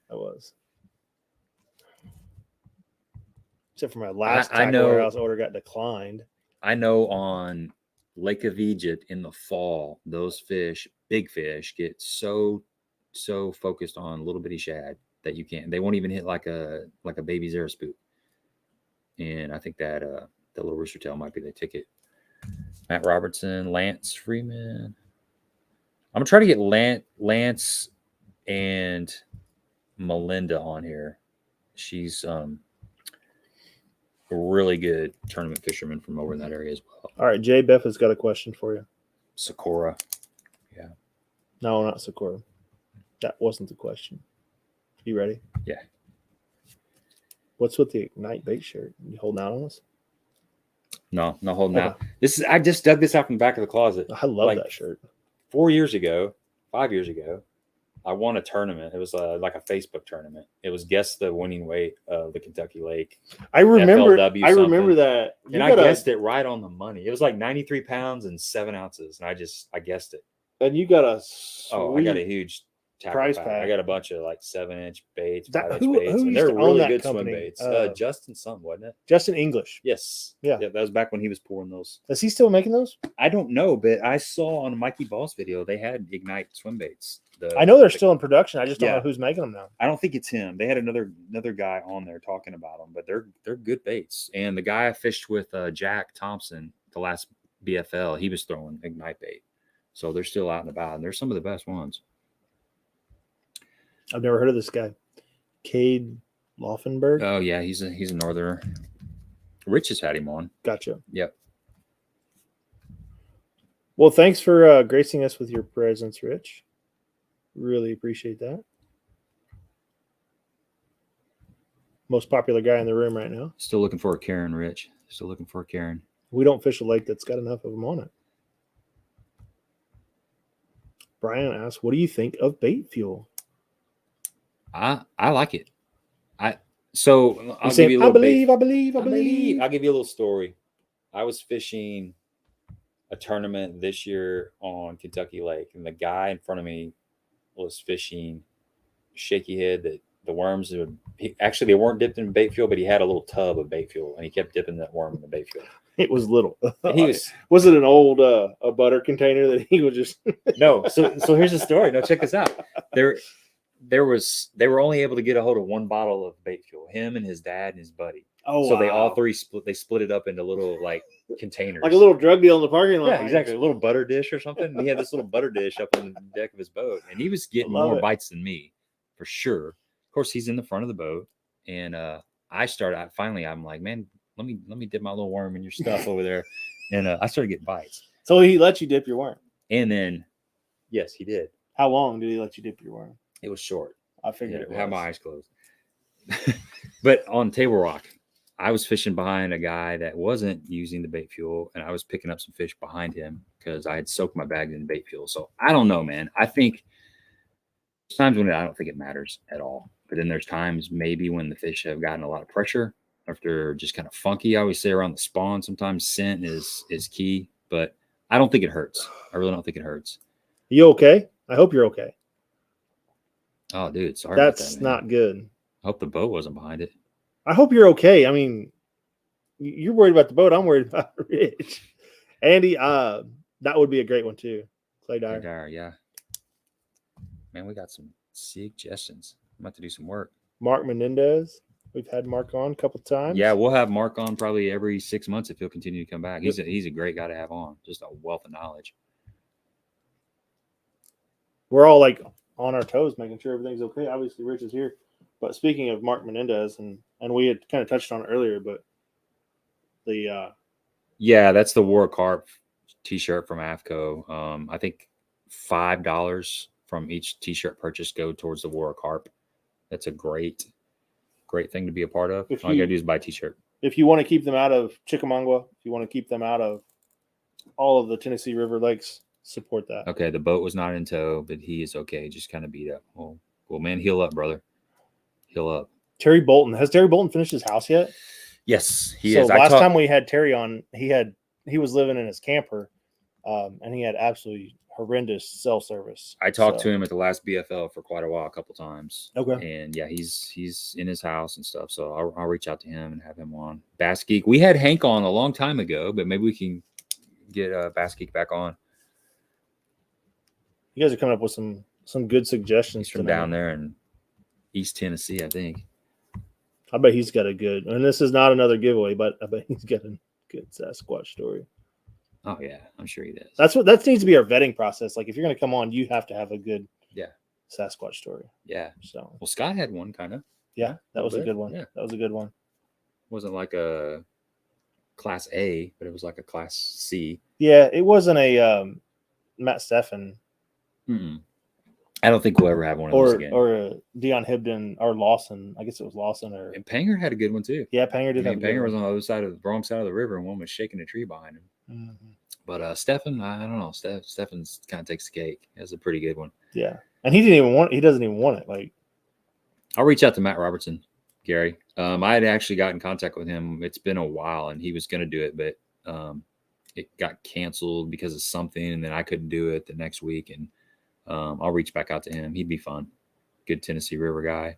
Except for my last Taco Warehouse order got declined. I know on Lake of Egypt in the fall, those fish, big fish, get so focused on little bitty shad that they won't even hit like a baby Zara spook. And I think that the little rooster tail might be the ticket. Matt Robertson, Lance Freeman. I'm gonna try to get Lance and Melinda on here. She's a really good tournament fisherman from over in that area as well. All right, Jay Beff has got a question for you. Sakura. Yeah. No, not Sakura. That wasn't the question. You ready? Yeah. What's with the Ignite bait shirt? You holding out on us? No, not holding out. I just dug this out from the back of the closet. I love that shirt. 5 years ago, I won a tournament. It was like a Facebook tournament. It was guess the winning weight of the Kentucky Lake. I remember that. And I guessed it right on the money. It was like 93 pounds and 7 ounces. And I guessed it. And you got I got a huge prize pack. pack. I got a bunch of like 7-inch baits, 5-inch who baits. And used they're to own really that good company? swim baits. Justin something, wasn't it? Justin English. Yes. Yeah. That was back when he was pouring those. Is he still making those? I don't know, but I saw on Mikey Ball's video they had Ignite swim baits. I know they're still in production. I just don't know who's making them now. I don't think it's him. They had another guy on there talking about them, but they're good baits. And the guy I fished with, Jack Thompson, the last BFL, he was throwing Ignite bait. So they're still out and about, and they're some of the best ones. I've never heard of this guy. Cade Laufenberg. Oh yeah, he's a northerner. Rich has had him on. Gotcha. Yep. Well, thanks for gracing us with your presence, Rich. Really appreciate that. Most popular guy in the room right now. Still looking for a Karen, Rich. Still looking for a Karen. We don't fish a lake that's got enough of them on it. Brian asks, what do you think of bait fuel? I like it. I'll give you a little I believe. I'll give you a little story. I was fishing a tournament this year on Kentucky Lake, and the guy in front of me was fishing shaky head that the worms they weren't dipped in bait fuel, but he had a little tub of bait fuel, and he kept dipping that worm in the bait fuel. It was little. Was it an old a butter container that he was just No. So here's the story. No, check this out. They were only able to get a hold of one bottle of bait fuel, him and his dad and his buddy. Oh, so they all three split it up into little like containers, like a little drug deal in the parking lot. Yeah, exactly. A little butter dish or something. And he had this little butter dish up on the deck of his boat, and he was getting more bites than me for sure. Of course, he's in the front of the boat, and I'm like, man, let me dip my little worm in your stuff over there, and I started getting bites. So he let you dip your worm, and then yes, he did. How long did he let you dip your worm? It was short. I figured I had my eyes closed. But on Table Rock, I was fishing behind a guy that wasn't using the bait fuel, and I was picking up some fish behind him because I had soaked my bag in bait fuel. So I don't know, man. I think there's times when I don't think it matters at all. But then there's times maybe when the fish have gotten a lot of pressure, or if they're just kind of funky. I always say around the spawn, sometimes scent is key, but I don't think it hurts. I really don't think it hurts. You okay? I hope you're okay. Oh, dude, sorry. That's not good. I hope the boat wasn't behind it. I hope you're okay. I mean, you're worried about the boat. I'm worried about Rich. Andy, that would be a great one too. Clay Dyer. Yeah. Man, we got some suggestions. I'm about to do some work. Mark Menendez. We've had Mark on a couple times. Yeah, we'll have Mark on probably every 6 months if he'll continue to come back. He's a great guy to have on. Just a wealth of knowledge. We're all like on our toes, making sure everything's okay. Obviously, Rich is here. But speaking of Mark Menendez, and we had kind of touched on it earlier, but that's the War Carp t-shirt from AFCO. I think $5 from each t-shirt purchase go towards the war of carp. That's a great thing to be a part of. All you gotta do is buy a t-shirt. If you want to keep them out of Chickamauga, if you want to keep them out of all of the Tennessee River lakes, support that. Okay, the boat was not in tow, but he is okay. Just kind of beat up. Well, man, heal up, brother. Heal up. Terry Bolton. Has Terry Bolton finished his house yet? Yes, he is. is. Last time we had Terry on, he was living in his camper, and he had absolutely horrendous cell service. I talked to him at the last BFL for quite a while, a couple times. Okay. And yeah, he's in his house and stuff. So I'll reach out to him and have him on. Bass Geek. We had Hank on a long time ago, but maybe we can get Bass Geek back on. You guys are coming up with some good suggestions. He's from down there in East Tennessee, I think. I bet he's got a good, and this is not another giveaway, but I bet he's got a good Sasquatch story. Oh yeah, I'm sure he does. That needs to be our vetting process. Like if you're going to come on, you have to have a good Sasquatch story. Yeah. So well, Scott had one kind of. Yeah, that was a good one. Yeah, that was a good one. Wasn't like a class A, but it was like a class C. Yeah, it wasn't a Matt Steffen. I don't think we'll ever have one of those again. Or Dion Hibden or Lawson. I guess it was Lawson or. And Panger had a good one too. Yeah, Panger did. Panger was on the other side of the wrong side of the river, and one was shaking a tree behind him. Mm-hmm. But Steffen, I don't know. Steffen's kind of takes the cake. That's a pretty good one. Yeah, and he doesn't even want it. Like, I'll reach out to Matt Robertson, Gary. I had actually got in contact with him. It's been a while, and he was going to do it, but it got canceled because of something, and then I couldn't do it the next week. And I'll reach back out to him. He'd be fun. Good Tennessee River guy.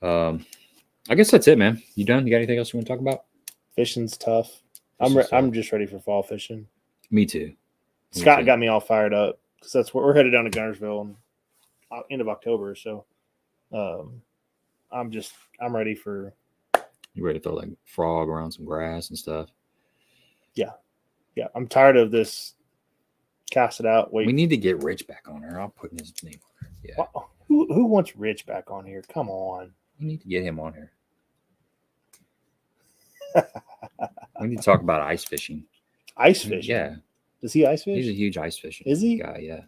I guess that's it, man. You done? You got anything else you want to talk about? Fishing's tough. I'm just ready for fall fishing. Me too. Scott got me all fired up because that's where we're headed down to Gunnersville end of October. So I'm ready for. You ready to throw like frog around some grass and stuff? Yeah. I'm tired of this. Cast it out. Wait. We need to get Rich back on here. I'll put his name on there. Yeah. Who wants Rich back on here? Come on. We need to get him on here. We need to talk about ice fishing. Ice fishing? Yeah. Does he ice fish? He's a huge ice fishing guy. Yeah.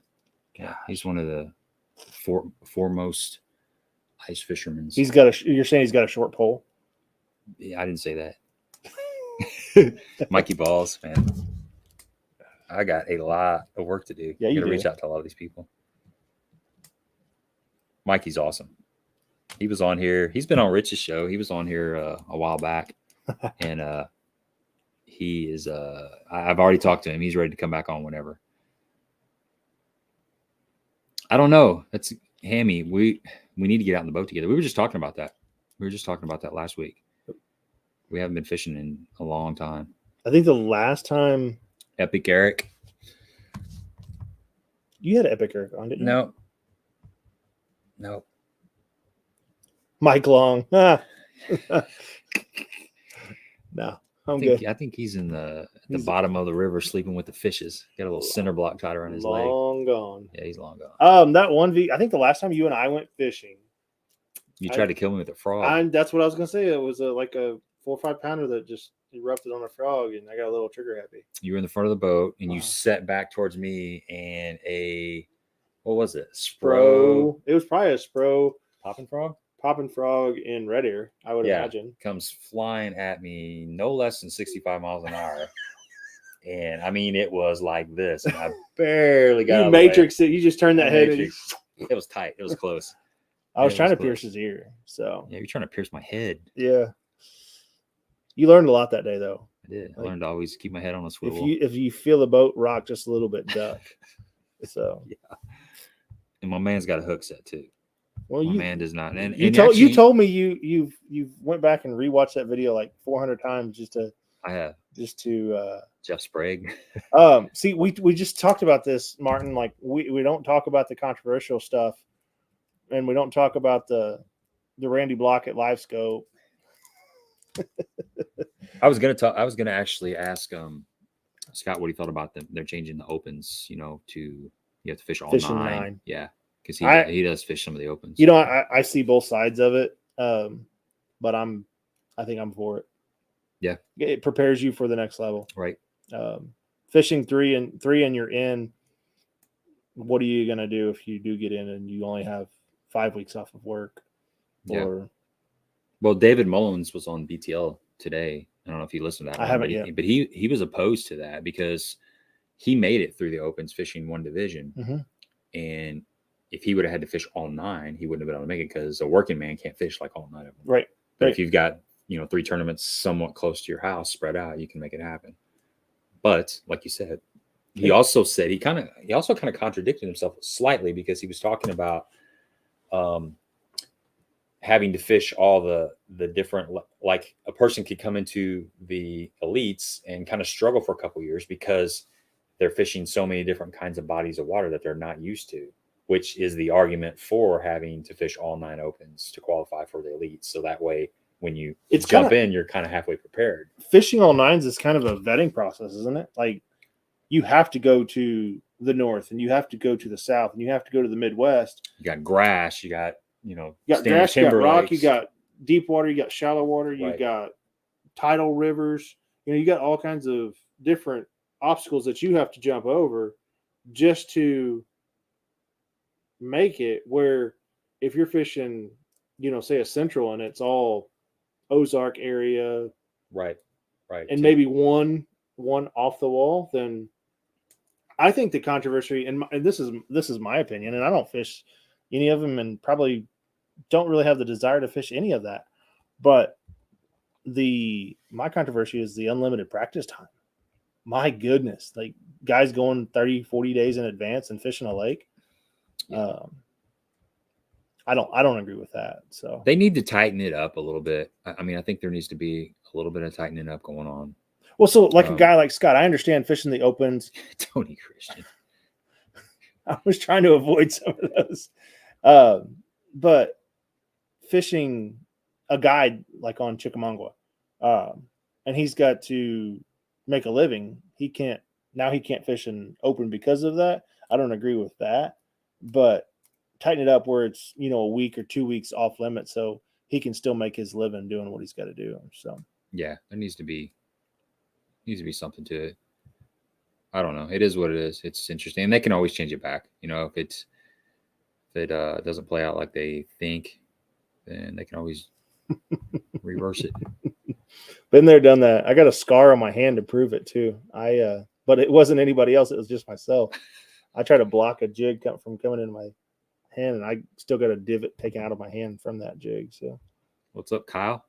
Yeah. He's one of the foremost ice fishermen. You're saying he's got a short pole? Yeah, I didn't say that. Mikey Balls, man. I got a lot of work to do. Yeah, you got to reach out to a lot of these people. Mikey's awesome. He was on here. He's been on Rich's show. He was on here a while back, and he is. I've already talked to him. He's ready to come back on whenever. I don't know. That's Hammy. We need to get out in the boat together. We were just talking about that. Last week. We haven't been fishing in a long time. I think the last time. Epic Eric. You had Epic Eric on, didn't you? No. Mike Long. No, I'm good. I think he's in the bottom of the river sleeping with the fishes. Got a little cinder block tied around his leg. Long gone. Yeah, he's long gone. That I think the last time you and I went fishing. You tried to kill me with a frog. That's what I was going to say. It was like a 4 or 5 pounder that just erupted on a frog, and I got a little trigger happy. You were in the front of the boat, and you set back towards me, and what was it? Spro. It was probably a Spro. Popping frog in red ear, I would imagine. Comes flying at me no less than 65 miles an hour. And I mean, it was like this, and I barely got you matrix it. You just turned that head. And it was tight. It was close. I was trying to pierce his ear. So yeah, you're trying to pierce my head. Yeah. You learned a lot that day, though. I did. I learned to always keep my head on a swivel. If you feel the boat rock just a little bit, duck. So yeah. And my man's got a hook set too. Well, my man does not. And you told me you went back and rewatched that video like 400 times just to. I have. Just to Jeff Sprague. See, we just talked about this, Martin. Like we don't talk about the controversial stuff, and we don't talk about the Randy Block at Live Scope. I was gonna actually ask Scott what he thought about them. They're changing the opens, to you have to fish all nine. Yeah, because he does fish some of the opens. I see both sides of it, but I think I'm for it. Yeah, it prepares you for the next level. Right. Fishing three and you're in. what are you going to do if you do get in and you only have 5 weeks off of work? Or well, David Mullins was on BTL today. I don't know if you listened to that. I haven't yet, but he was opposed to that because he made it through the opens fishing one division, and if he would have had to fish all 9, he wouldn't have been able to make it because a working man can't fish like all 9 of them. Right. But if you've got 3 tournaments somewhat close to your house spread out, you can make it happen. But like you said, he also said he also kind of contradicted himself slightly because he was talking about having to fish all the different, like a person could come into the elites and kind of struggle for a couple of years because they're fishing so many different kinds of bodies of water that they're not used to, which is the argument for having to fish all 9 opens to qualify for the elites. So that way, when you jump in, you're kind of halfway prepared. Fishing all 9s is kind of a vetting process, isn't it? Like, you have to go to the north and you have to go to the south and you have to go to the Midwest. You got grass, you got, grass, you got rock, lakes. You got deep water, you got shallow water, you got tidal rivers. You got all kinds of different obstacles that you have to jump over just to make it, where if you're fishing, say a central and it's all Ozark area, right, and maybe one off the wall, then I think the controversy, and this is my opinion, and I don't fish any of them, and probably don't really have the desire to fish any of that, but my controversy is the unlimited practice time. My goodness, like guys going 30, 40 days in advance and fishing a lake. I don't agree with that. So they need to tighten it up a little bit. I mean, I think there needs to be a little bit of tightening up going on. Well, so like a guy like Scott, I understand fishing the opens. Tony Christian. I was trying to avoid some of those. But fishing a guide like on Chickamauga, and he's got to make a living. He can't fish an open because of that. I don't agree with that, but tighten it up where it's, a week or 2 weeks off limit so he can still make his living doing what he's got to do. So yeah, there needs to be something to it. I don't know. It is what it is. It's interesting. And they can always change it back. If it doesn't play out like they think, then they can always reverse it. Been there, done that. I got a scar on my hand to prove it too. But it wasn't anybody else. It was just myself. I tried to block a jig from coming into my hand, and I still got a divot taken out of my hand from that jig. So, what's up, Kyle?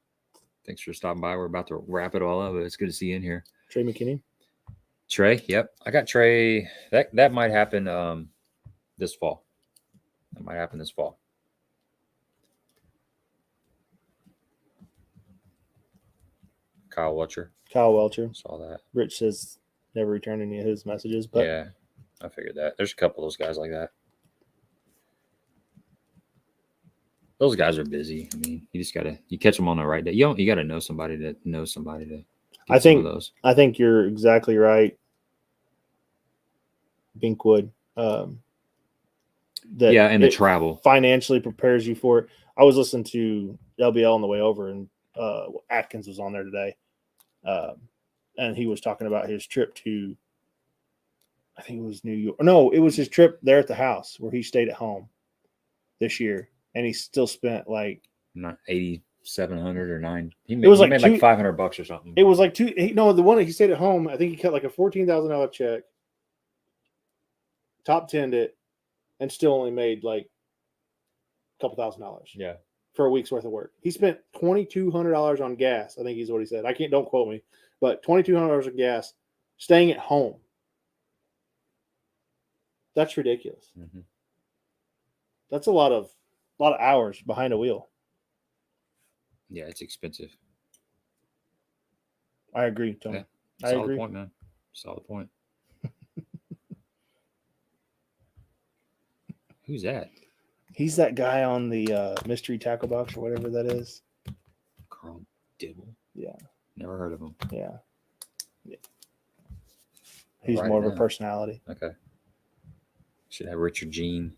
Thanks for stopping by. We're about to wrap it all up, but it's good to see you in here. Trey McKinney. Trey, yep. I got Trey. That might happen this fall. That might happen this fall. Kyle Welcher. Saw that. Rich says never returned any of his messages, but yeah, I figured that. There's a couple of those guys like that. Those guys are busy. I mean, you catch them on the right day. You got to know somebody that knows somebody to. I think you're exactly right. Binkwood. And the travel financially prepares you for it. I was listening to LBL on the way over, and Atkins was on there today, and he was talking about his trip to, I think it was New York. No, it was his trip there at the house where he stayed at home this year, and he still spent like $8,700 or $9,000. He made like $500 or something. It was like the one that he stayed at home. I think he cut like a $14,000 check, top 10'd it, and still only made like a couple $1,000. Yeah. For a week's worth of work. He spent $2,200 on gas. I think is what he said. Don't quote me, but $2,200 on gas, staying at home. That's ridiculous. Mm-hmm. That's a lot of hours behind a wheel. Yeah, it's expensive. I agree, Tony. Yeah, solid point, man. Solid point. Who's that? He's that guy on the mystery tackle box or whatever that is. Carl Dibble. Yeah. Never heard of him. Yeah. He's more of a personality. Okay. Should have Richard Gene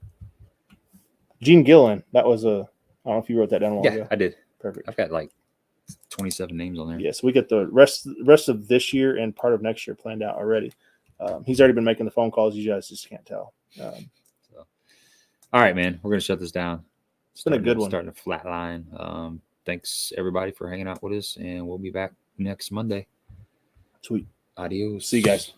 Gillen. That was I don't know if you wrote that down a while ago. I did. Perfect. I've got like 27 names on there. Yes, we get the rest of this year and part of next year planned out already. He's already been making the phone calls. You guys just can't tell. All right, man. We're gonna shut this down. It's been a good one. Starting to flatline. Thanks everybody for hanging out with us, and we'll be back next Monday. Sweet. Adios. See you guys.